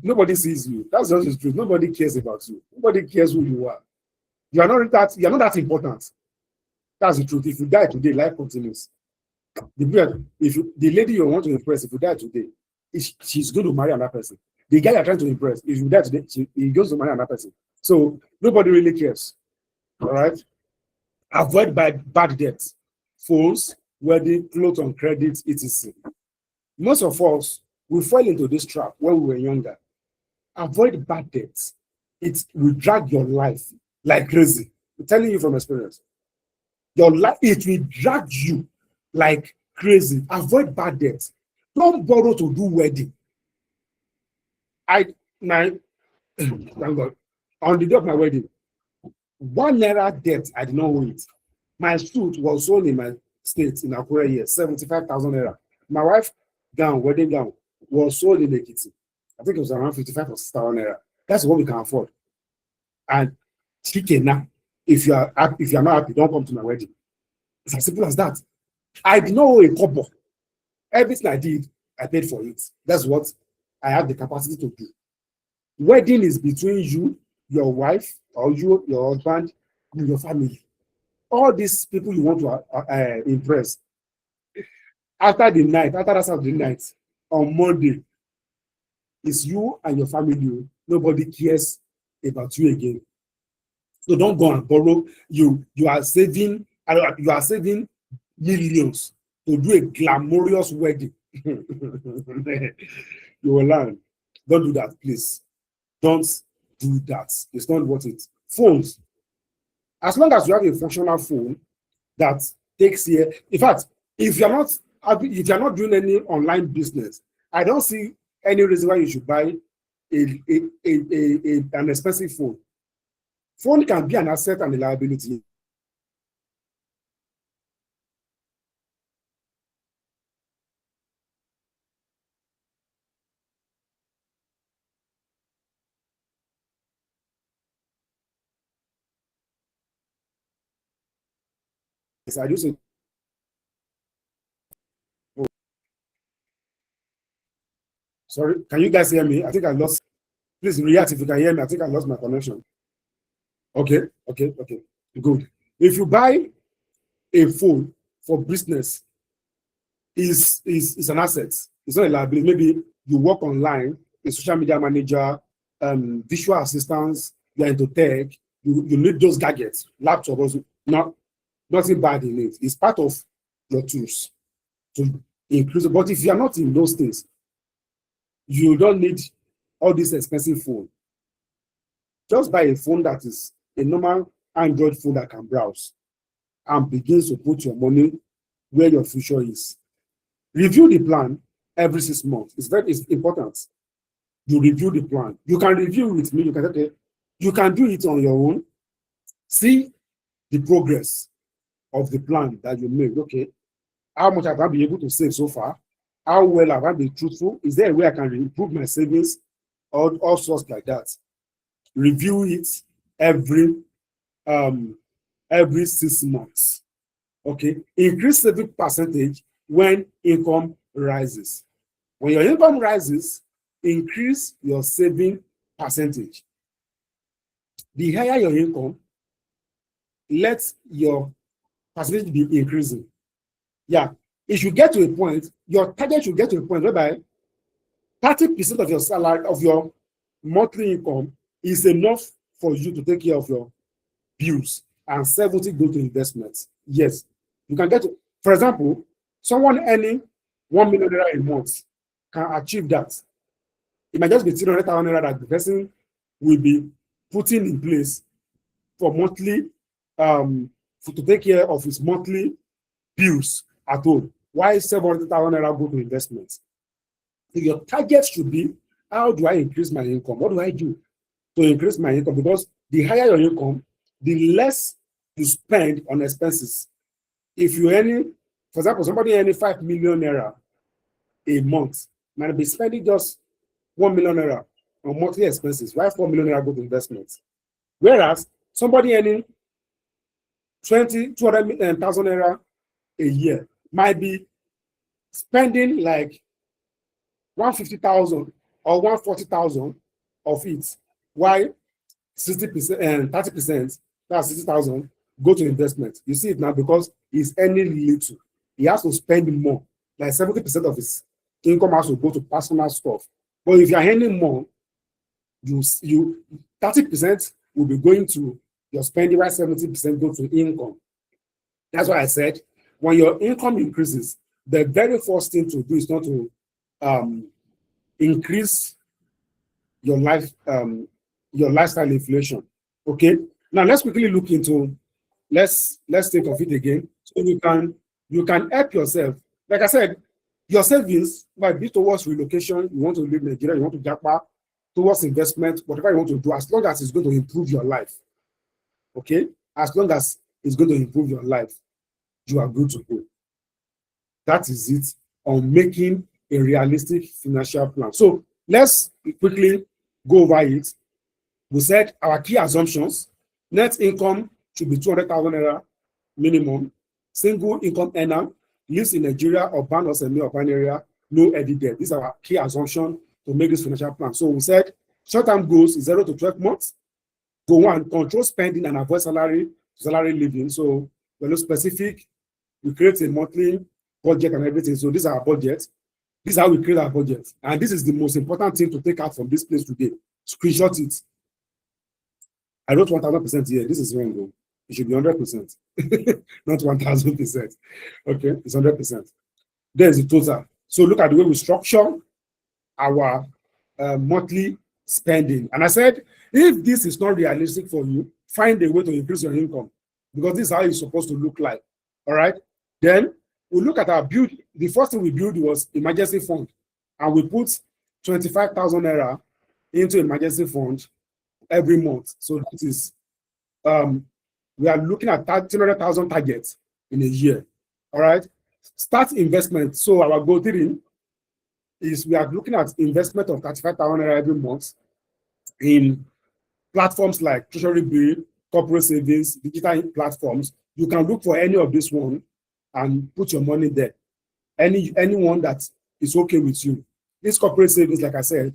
nobody sees you. That's just the truth. Nobody cares about you. Nobody cares who you are. You are not that important. That's the truth. If you die today, life continues. The lady you want to impress, if you die today, she's going to marry another person. The guy you're trying to impress, if you die today, he goes to marry another person. So nobody really cares. All right? Avoid bad debts, phones, wedding, clothes on credit, etc. Most of us, we fall into this trap when we were younger. Avoid bad debts. It will drag your life like crazy. I'm telling you from experience. Your life, it will drag you like crazy. Avoid bad debts. Don't borrow to do wedding. Thank God, on the day of my wedding, 1 naira debt, I did not owe it. My suit was sold in my state in Akure here, 75,000 naira. My wife gown, wedding gown, was sold in Ekiti. I think it was around 55 or 6,000 naira. That's what we can afford. And chicken now, if you are not happy, don't come to my wedding. It's as simple as that. I did not owe a couple. Everything I did, I paid for it. That's what I have the capacity to do. Wedding is between you, your wife, or you, your husband, and your family. All these people you want to impress. After that Saturday night, on Monday, it's you and your family. Nobody cares about you again. So don't go and borrow. You are saving millions to do a glamorous wedding. You will learn. Don't do that, please. Don't do that. It's not worth it. Phones. As long as you have a functional phone that takes here. In fact, if you're not doing any online business, I don't see any reason why you should buy an expensive phone. Phone can be an asset and a liability. I do say, oh, sorry, can you guys hear me? I think I lost. Please react if you can hear me. I think I lost my connection. Okay. Good. If you buy a phone for business, is an asset. It's not a liability. Maybe you work online, a social media manager, visual assistants, you're into tech, you need those gadgets, laptop also, nothing bad in it. It's part of your tools to increase. But if you're not in those things, you don't need all this expensive phone. Just buy a phone that is a normal Android phone that can browse and begins to put your money where your future is. Review the plan every 6 months. It's important. You review the plan. You can review with me. You can do it on your own. See the progress of the plan that you made. Okay, how much have I been able to save so far? How well have I been truthful? Is there a way I can improve my savings? All sorts like that. Review it every 6 months. Okay, increase saving percentage when income rises. When your income rises, increase your saving percentage. The higher your income, let your percentage be increasing. Yeah, it should get to a point, your target should get to a point whereby 30% of your salary, of your monthly income, is enough for you to take care of your bills, and 70 go to investments. Yes, you can get to, for example, someone earning 1 million naira a month can achieve that. It might just be 300,000 naira that the person will be putting in place for monthly, to take care of his monthly bills at home. Why 700,000 naira go to investments? So your target should be, how do I increase my income? What do I do to increase my income? Because the higher your income, the less you spend on expenses. If you earn, for example, somebody earning 5 million naira a month might be spending just 1 million naira on monthly expenses. Why 4 million naira go to investments? Whereas somebody earning 200,000 naira a year might be spending like 150,000 or 140,000 of it. Why 60% and 30%, that's 60,000, go to investment. You see it now because he's earning little. He has to spend more. Like 70% of his income has to go to personal stuff. But if you're earning more, you 30% will be going to your spending, while 70% go to income. That's why I said when your income increases, the very first thing to do is not to increase your lifestyle inflation. Okay. Now let's quickly look into, let's think of it again. So you can help yourself. Like I said, your savings might be towards relocation. You want to leave Nigeria, you want to japa, towards investment, whatever you want to do, as long as it's going to improve your life. Okay, as long as is going to improve your life, you are good to go. That is it on making a realistic financial plan. So let's quickly go over it. We said our key assumptions: net income should be 200,000 naira minimum. Single income earner, lives in Nigeria, urban or semi-urban area, no any debt. These are our key assumptions to make this financial plan. So we said short-term goals is 0 to 12 months. Go one, control spending and avoid salary living. So we're specific. We create a monthly budget and everything. So these are our budgets. This is how we create our budget. And this is the most important thing to take out from this place today. Screenshot it. I wrote 1,000% here. This is wrong, though. It should be 100%, not 1,000%. Okay, it's 100%. There's the total. So look at the way we structure our monthly spending. And I said, if this is not realistic for you, find a way to increase your income, because this is how it's supposed to look like. All right. Then we look at our build. The first thing we built was emergency fund, and we put 25,000 naira into emergency fund every month. So that is, we are looking at 300,000 targets in a year. All right. Start investment. So our goal 3 is we are looking at investment of 35,000 naira every month in platforms like treasury bill, corporate savings, digital platforms. You can look for any of this one and put your money there. Anyone that is okay with you. These corporate savings, like I said,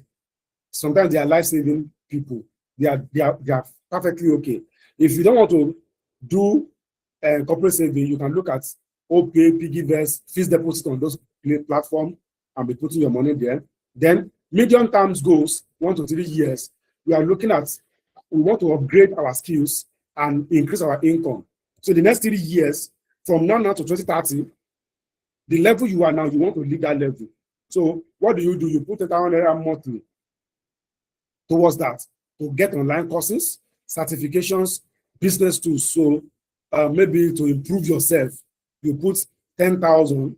sometimes they are life-saving people. They are perfectly okay. If you don't want to do corporate saving, you can look at OPay, Piggyvest, fixed deposit on those platforms and be putting your money there. Then medium-term goals, 1 to 3 years, we are looking at, we want to upgrade our skills and increase our income. So the next 3 years, from now to 2030, the level you are now, you want to leave that level. So what do? You put 1,000 naira monthly towards that to get online courses, certifications, business tools. So maybe to improve yourself, you put 10,000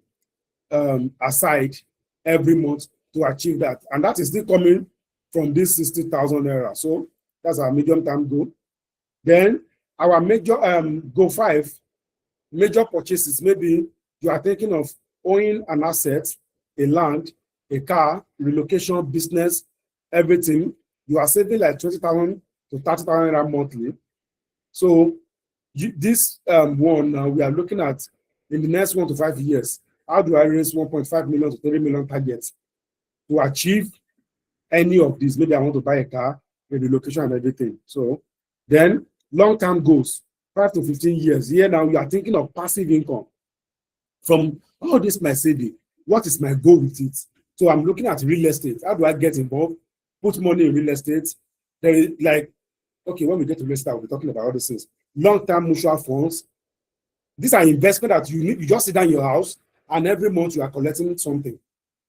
aside every month to achieve that. And that is still coming from this 60,000 naira. So that's our medium-term goal. Then our major goal 5, major purchases. Maybe you are thinking of owning an asset, a land, a car, relocation, business, everything. You are saving like 20,000 to 30,000 naira monthly. So this one, we are looking at in the next 1 to 5 years. How do I raise 1.5 million to 3 million targets to achieve any of these? Maybe I want to buy a car, a relocation and everything. So then long-term goals, 5 to 15 years. Here now you are thinking of passive income. From all this my saving, what is my goal with it? So I'm looking at real estate. How do I get involved? Put money in real estate. There is like, okay, when we get to real estate, we'll be talking about all these things. Long-term mutual funds. These are investments that you need. You just sit down in your house and every month you are collecting something.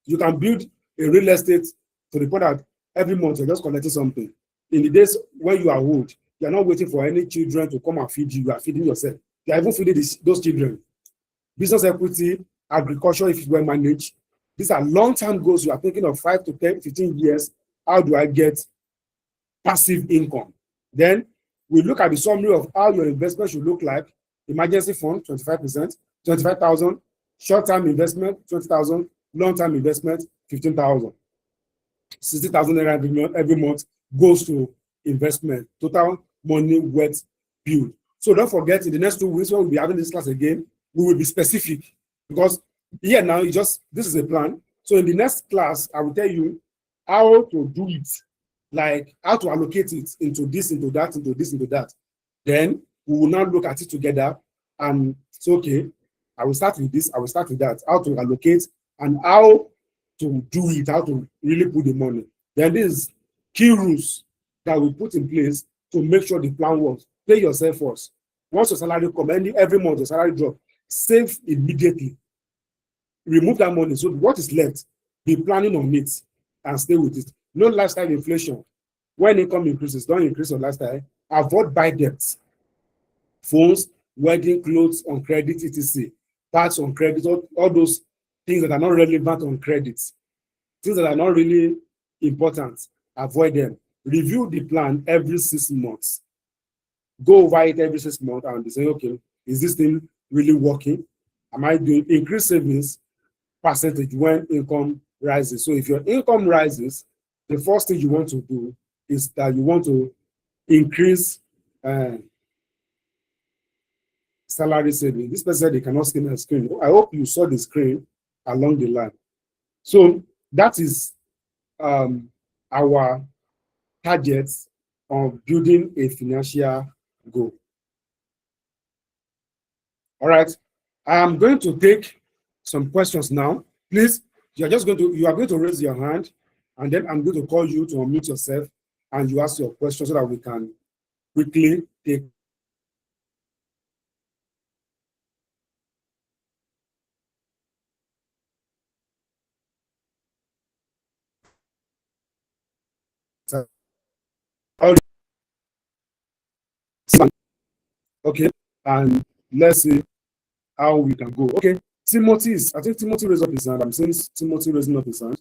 You can build a real estate to the point that every month you're just collecting something. In the days when you are old, you are not waiting for any children to come and feed you. You are feeding yourself. You are even feeding those children. Business equity, agriculture, if you well managed. These are long-term goals. You are thinking of 5 to 10, 15 years. How do I get passive income? Then we look at the summary of how your investment should look like. Emergency fund, 25%, 25,000. Short-term investment, 20,000. Long-term investment, 15,000. 60,000 every month goes to investment. Total money worth build. So don't forget, in the next 2 weeks when we'll be having this class again, we will be specific, because here now this is a plan. So in the next class, I will tell you how to do it, like how to allocate it into this, into that, into this, into that. Then we will now look at it together and say, okay, I will start with this, I will start with that, how to allocate and how to do it, how to really put the money. Then these key rules that we put in place to make sure the plan works. Pay yourself first. Once your salary comes, every month your salary drop, save immediately. Remove that money. So what is left, be planning on it and stay with it. No lifestyle inflation. When income increases, don't increase your lifestyle. Avoid buy debts. Phones, wedding clothes on credit, etc. Parts on credit, all those things that are not relevant on credit. Things that are not really important, avoid them. Review the plan every 6 months. Go over it every 6 months and say, okay, is this thing really working? Am I doing increased savings percentage when income rises? So if your income rises, the first thing you want to do is that you want to increase salary saving. This person said they cannot see my screen. I hope you saw the screen along the line. So that is our target of building a financial goal. All right. I'm going to take some questions now. Please, you are going to raise your hand, and then I'm going to call you to unmute yourself and you ask your question so that we can quickly take. Okay, and let's see how we can go. Okay, I think Timothy raised up his hand. I'm seeing Timothy raising up his hand.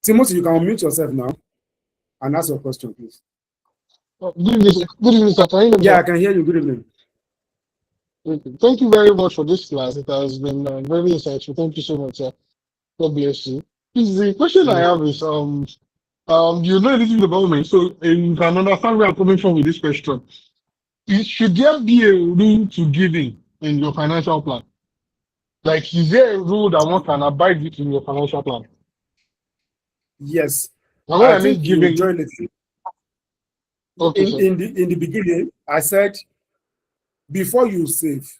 Timothy, you can unmute yourself now and ask your question, please. Good evening, sir. Can you hear me, Yeah, sir? I can hear you. Good evening. Okay. Thank you very much for this class. It has been very insightful. Thank you so much, sir. God bless you. Please, the question I have is, you know anything about me, so you can understand where I'm coming from with this question. Should there be a rule to giving in your financial plan? Like, is there a rule that one can abide with in your financial plan? Yes, And when I I mean think you giving, joined it. okay, sir. In the beginning, I said before you save,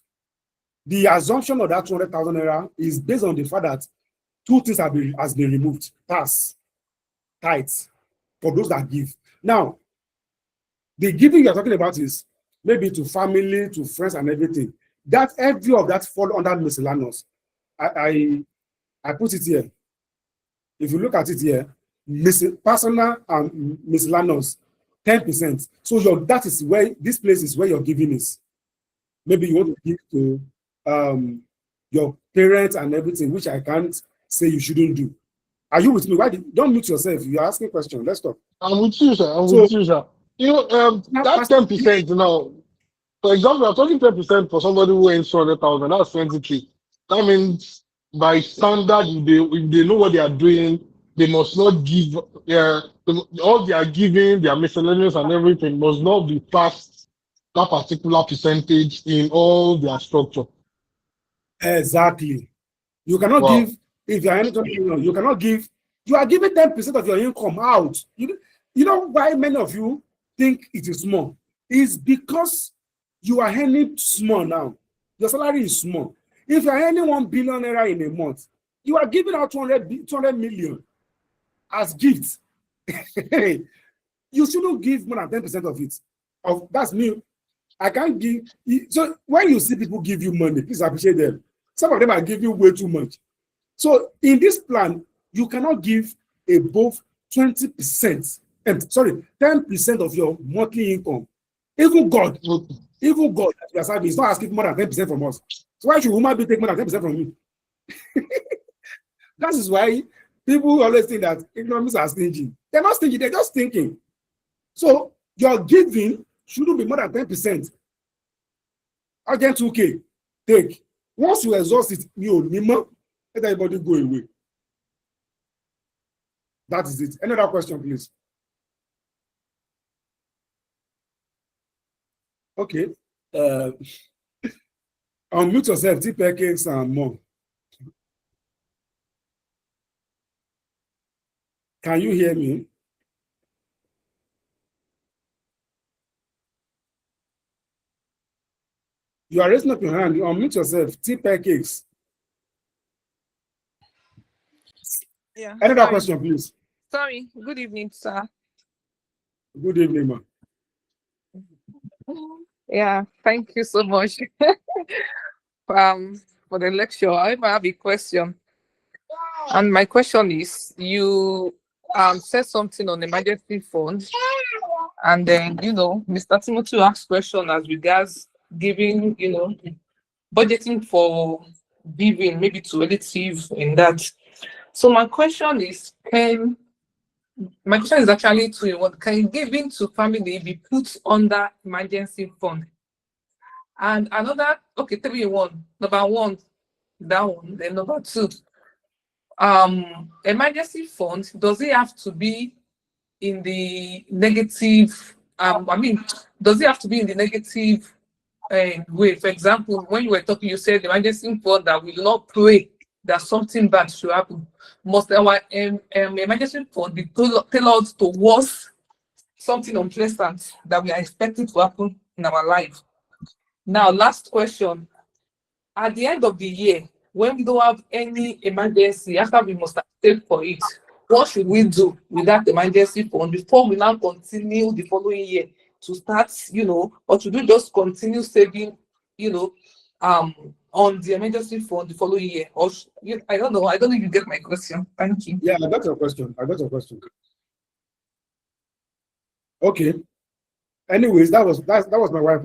the assumption of that 200,000 naira is based on the fact that two things has been removed: tax, tithes, for those that give. Now, the giving you're talking about is maybe to family, to friends, and everything. That every of that fall under miscellaneous. I put it here. If you look at it here, personal and miscellaneous, 10%. So that is where this place is where your giving is. Maybe you want to give to your parents and everything, which I can't say you shouldn't do. Are you with me? Don't mute yourself? You're asking a question. Let's talk. I'm with you, sir. I'm So with you, sir. You know, now, that 10% now, for example, I'm talking 10% for somebody who earns 200,000. That's 20K. That means by standard, if they know what they are doing, they must not give. All they are giving, their miscellaneous and everything must not be past that particular percentage in all their structure. exactly. You cannot Wow. give, if you are any you cannot give, you are giving 10% of your income out. You know why many of you think it is small? It's because you are earning small now. Your salary is small. If you are earning 1 billion naira in a month, you are giving out 200 million as gifts. You shouldn't give more than 10% of it. That's me. I can't give. So when you see people give you money, please appreciate them. Some of them are giving way too much. So in this plan, you cannot give above 20%, 10% of your monthly income. Even God that you are serving is not asking for more than 10% from us. So why should woman be taking more than 10% from me? That is why people always think that economists are stingy. They're not stingy, they're just thinking. So your giving shouldn't be more than 10%. Again, 2K, take. Once you exhaust it, let everybody go away. That is it. Another question, please. Okay. Unmute yourself, deep cakes and more. Can you hear me? You are raising up your hand. You unmute yourself, deep cakes. Yeah. Another question, please. Sorry. Good evening, sir. Good evening, ma. Yeah, thank you so much for the lecture. I have a question. And my question is, you said something on emergency fund, and then Mr. Timothy asked question as regards giving, budgeting for giving maybe to relative in that. So my question is, actually to you, what can giving to family be put under emergency fund? And another, okay, 3 in 1. Number one, that one. Then number two, emergency fund, does it have to be in the negative? I mean, does it have to be in the negative way? For example, when you were talking, you said emergency fund that will not pray that something bad should happen. Must our emergency fund be tailored towards something unpleasant that we are expecting to happen in our life? Now, last question. At the end of the year, when we don't have any emergency, after we must have saved for it, what should we do with that emergency fund before we now continue the following year to start, or should we just continue saving, on the emergency fund the following year? Or I don't know. I don't know if you get my question. Thank you. Yeah, I got your question. Okay. Anyways, that was my wife.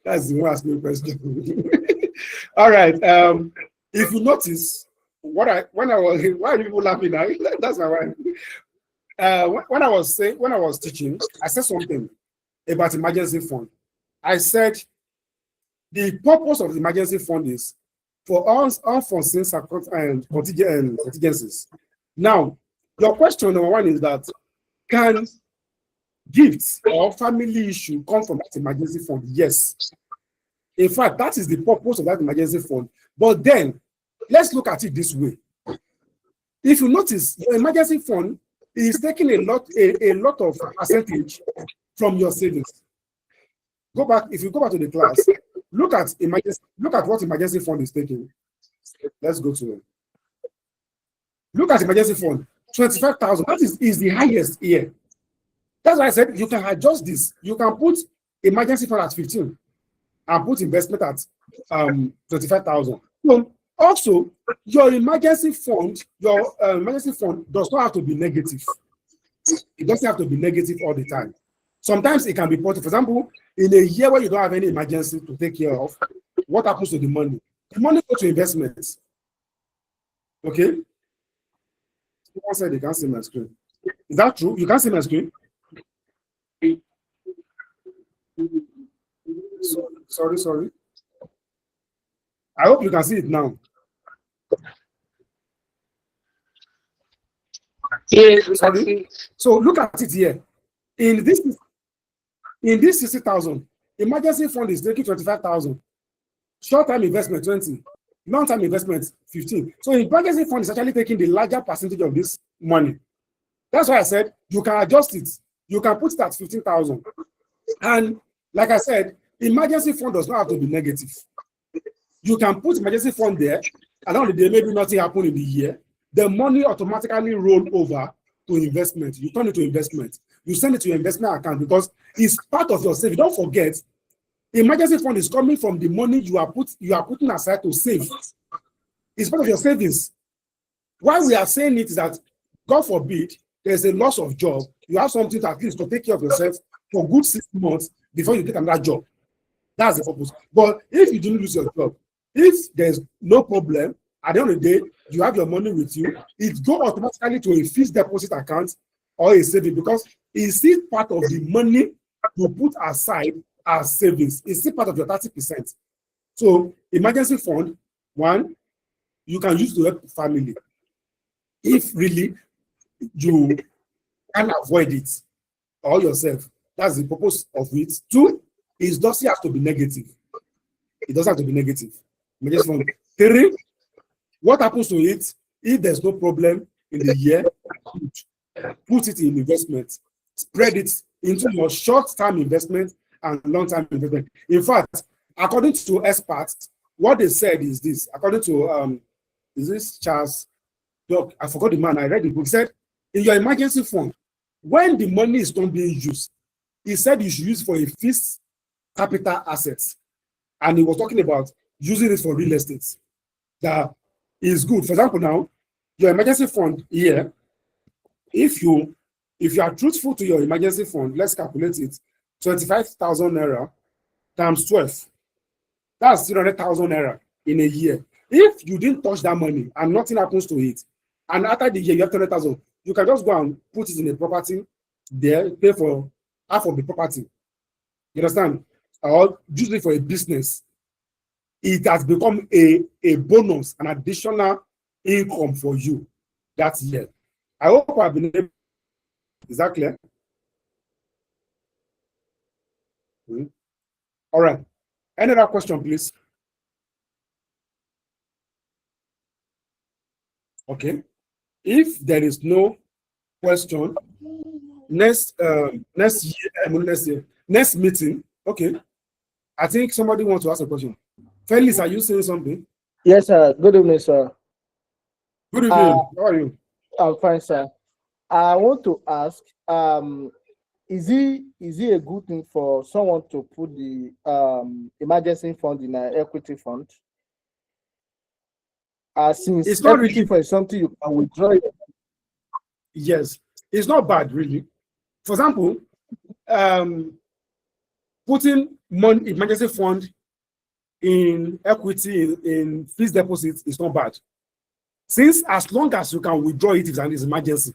That's the one asking me a question. All right. If you notice, why are you people laughing now? That's my wife. When I was teaching, I said something about emergency fund. I said the purpose of the emergency fund is for unforeseen contingencies. Now, your question number one is that can gifts or family issue come from that emergency fund? Yes. In fact, that is the purpose of that emergency fund. But then, let's look at it this way. If you notice, your emergency fund is taking a lot of percentage from your savings. If you go back to the class, look at what emergency fund is taking. Let's go to it. Look at emergency fund, 25,000. That is the highest here. That's why I said you can adjust this. You can put emergency fund at 15 and put investment at 25,000. So also, your emergency fund does not have to be negative. It doesn't have to be negative all the time. Sometimes it can be positive. For example, in a year where you don't have any emergency to take care of, what happens to the money? The money goes to investments. Okay? Someone said they can't see my screen. Is that true? You can't see my screen? Sorry. I hope you can see it now. Yes, sorry. So look at it here. In this 60,000, emergency fund is taking 25,000. Short-term investment 20, long-term investment 15. So emergency fund is actually taking the larger percentage of this money. That's why I said you can adjust it. You can put it at 15,000. And like I said, emergency fund does not have to be negative. You can put emergency fund there, and on the day maybe nothing happened in the year. The money automatically roll over to investment. You turn it to investment. You send it to your investment account because it's part of your saving. Don't forget, emergency fund is coming from the money you are putting aside to save. It's part of your savings. Why we are saying it is that, God forbid, there's a loss of job. You have something to at least to take care of yourself for good 6 months before you get another job. That's the purpose. But if you didn't lose your job, if there's no problem, at the end of the day, you have your money with you, it goes automatically to a fixed deposit account or a saving because it's still part of the money you put aside as savings. It's still part of your 30%. So emergency fund, one, you can use to help family. If really you can avoid it or yourself, that's the purpose of it. Two, it doesn't have to be negative. It doesn't have to be negative. Emergency fund. Three, what happens to it if there's no problem in the year? Put it in investment. Spread it into your short-term investment and long-term investment. In fact, according to experts, what they said is this. According to is this Charles? Doc, I forgot the man. I read the book. He said, in your emergency fund, when the money is not being used, he said you should use it for a fixed capital assets. And he was talking about using it for real estate. That is good. For example, now, your emergency fund here, if you are truthful to your emergency fund, let's calculate it, 25,000 naira times 12. That's 300,000 naira in a year. If you didn't touch that money and nothing happens to it, and after the year you have 200,000, you can just go and put it in a property there, pay for half of the property. You understand? or usually for a business, it has become a bonus, an additional income for you that year. I hope I've been able. Is that clear? All right. Any other question, please? Okay. If there is no question, next meeting. Okay. I think somebody wants to ask a question. Felix, are you saying something? Yes, sir. Good evening, sir. Good evening. How are you? I'm fine, sir. I want to ask, is it a good thing for someone to put the emergency fund in an equity fund? Since It's not equity really. fund is something you can withdraw. Yes, it's not bad, really. For example, putting money emergency fund in equity in fixed deposits is not bad, since as long as you can withdraw it if it's an emergency.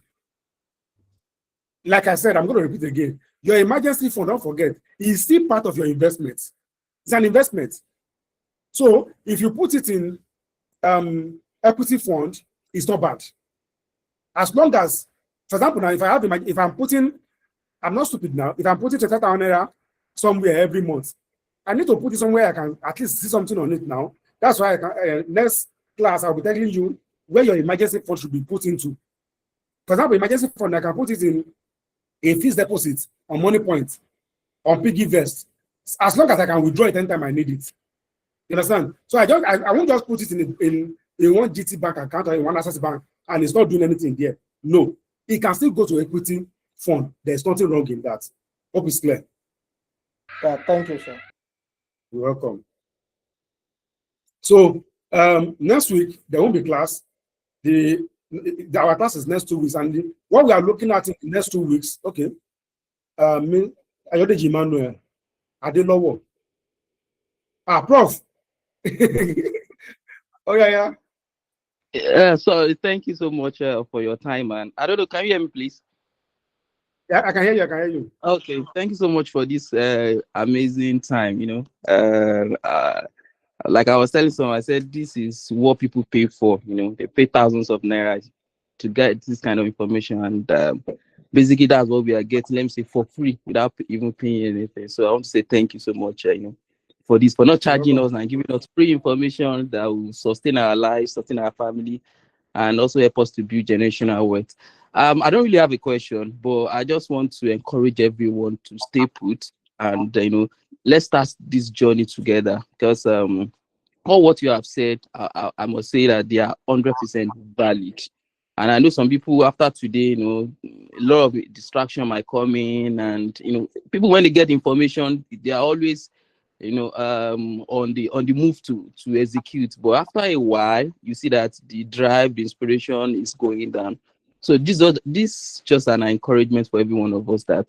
Like I said, I'm going to repeat again. Your emergency fund, don't forget, is still part of your investment. It's an investment. So if you put it in equity fund, it's not bad. As long as, for example, now if I'm not stupid now, if I'm putting 30,000 naira somewhere every month, I need to put it somewhere I can at least see something on it now. That's why I can, next class, I'll be telling you where your emergency fund should be put into. For example, emergency fund, I can put it in a fixed deposit on Money Point, on piggy vest, as long as I can withdraw it anytime I need it. You understand? So I won't just put it in one GT bank account or in one access bank and it's not doing anything there. No, it can still go to equity fund. There's nothing wrong in that. Hope it's clear. Yeah, thank you, sir. You're welcome. So next week there won't be class. Our class is next 2 weeks, and what we are looking at in the next 2 weeks, okay. Ayodeji Emmanuel Adelowo. Prof. Oh yeah. So thank you so much for your time, and I don't know, can you hear me, please? Yeah, I can hear you. Okay, thank you so much for this amazing time. Like I was telling someone, I said this is what people pay for. They pay thousands of naira to get this kind of information, and basically that's what we are getting. Let me say for free without even paying anything. So I want to say thank you so much. For this, for not charging us and giving us free information that will sustain our lives, sustain our family, and also help us to build generational wealth. I don't really have a question, but I just want to encourage everyone to stay put and let's start this journey together, because all what you have said, I must say that they are 100% valid. And I know some people after today, a lot of distraction might come in, and people, when they get information, they are always on the move to execute. But after a while, you see that the drive, the inspiration is going down. So this just an encouragement for every one of us that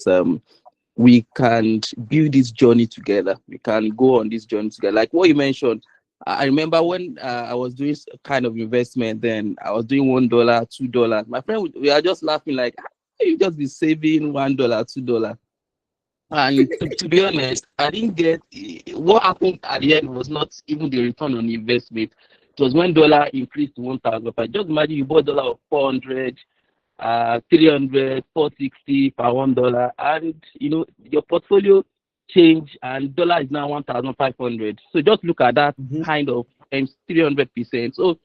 we can build this journey together. We can go on this journey together. Like what you mentioned, I remember when I was doing kind of investment, then I was doing $1, $2. My friend, we are just laughing like, "How you just be saving $1, $2?" And to be honest, I didn't get what happened at the end was not even the return on investment. It was when dollar increased to 1,000. Just imagine you bought dollar of 400, 300, 460 for $1, and your portfolio changed, and dollar is now 1,500. So just look at that kind of 300%. So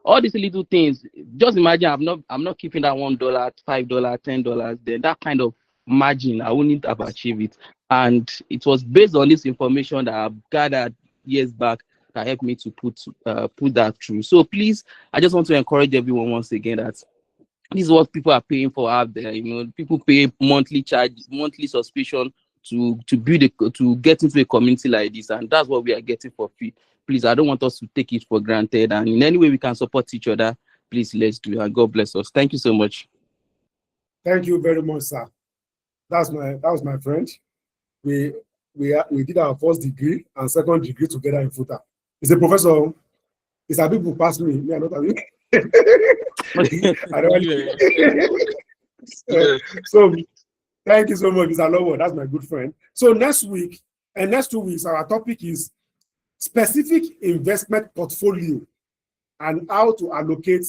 all these little things, just imagine I'm not keeping that $1, $5, $10. Then that kind of margin, I wouldn't have achieved it. And it was based on this information that I've gathered years back that helped me to put that through. So please, I just want to encourage everyone once again that this is what people are paying for out there. People pay monthly charge, monthly subscription to get into a community like this, and that's what we are getting for free. Please, I don't want us to take it for granted, and in any way we can support each other, please let's do it, and God bless us. Thank you so much. Thank you very much, sir. That was my friend. We did our first degree and second degree together in FUTA. He's a professor. He's a people pass me. Me, I'm not a I don't So thank you so much, Mr. Lowo. That's my good friend. So next week, And next 2 weeks, our topic is specific investment portfolio and how to allocate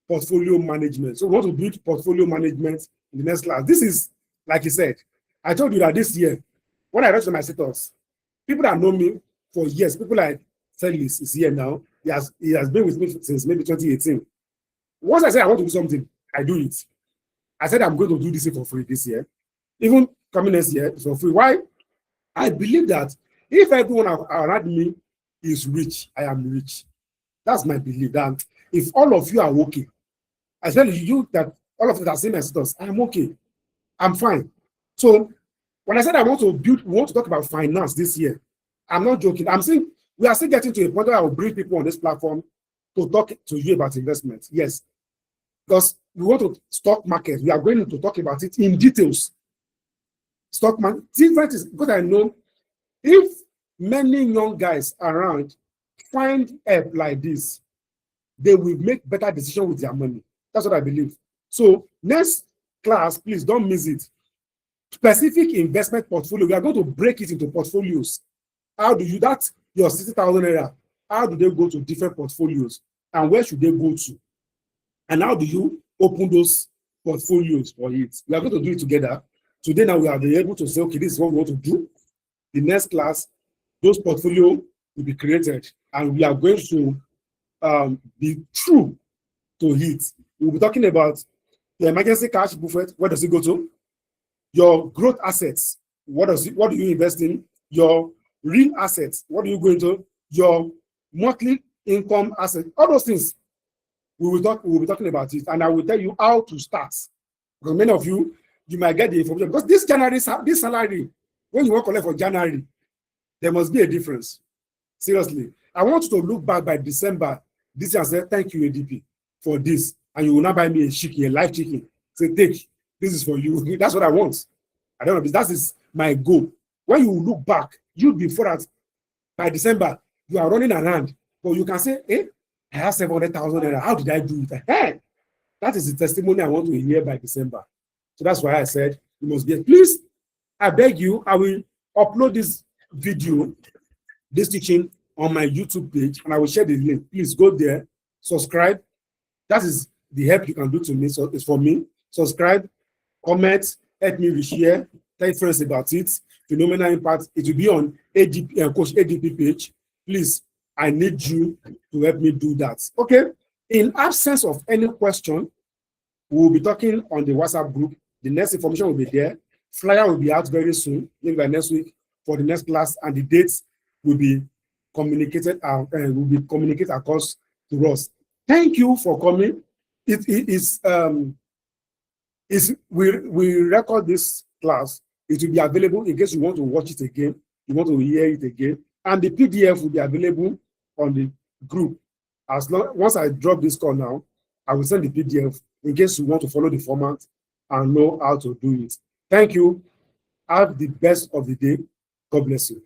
portfolio management. So we want to build portfolio management in the next class. This is, like I said, I told you that this year, when I registered my status, people that know me for years, people like Celis is here now. He has been with me since maybe 2018. Once I say I want to do something, I do it. I said I'm going to do this for free this year. Even coming next year, it's for free. Why? I believe that if everyone around me is rich, I am rich. That's my belief. That if all of you are okay, I tell you that all of us are same as status, I'm okay. I'm fine. So when I said I want to build, we want to talk about finance this year, I'm not joking. I'm saying we are still getting to a point where I will bring people on this platform to talk to you about investment. Yes. Because we want to stock market. We are going to talk about it in details. Stock market. Different is because I know if many young guys around find help like this, they will make better decisions with their money. That's what I believe. So next class, please don't miss it. Specific investment portfolio. We are going to break it into portfolios. How do you that your 60,000 naira? How do they go to different portfolios, and where should they go to? And how do you open those portfolios for it? We are going to do it together. Today now we are able to say, okay, this is what we want to do. The next class, those portfolio will be created, and we are going to be true to it. We'll be talking about the emergency cash buffet. Where does it go to? Your growth assets. What do you invest in? Your real assets. What do you go into? Your monthly income assets. All those things. We will be talking about it, and I will tell you how to start. Because many of you might get the information. Because this January, this salary, when you want to collect for January, there must be a difference. Seriously. I want you to look back by December this year and say, thank you, ADP, for this. And you will not buy me a chicken, a live chicken. Say, take, this is for you. That's what I want. I don't know, that is my goal. When you look back, you before that, by December, you are running around. But you can say, hey, I have 700,000 naira. How did I do it? Hey, that is the testimony I want to hear by December. So that's why I said you must get. Please, I beg you, I will upload this video, this teaching on my YouTube page, and I will share the link. Please go there, subscribe. That is the help you can do to me. So it's for me. Subscribe, comment, help me reshare, tell friends about it. Phenomenal impact. It will be on ADP, Coach ADP page. Please, I need you to help me do that. Okay. In absence of any question, we will be talking on the WhatsApp group. The next information will be there. Flyer will be out very soon, maybe by next week, for the next class, and the dates will be communicated across to us. Thank you for coming. We record this class. It will be available in case you want to watch it again, you want to hear it again, and the PDF will be available on the group. Once I drop this call now, I will send the PDF in case you want to follow the format and know how to do it. Thank you. Have the best of the day. God bless you.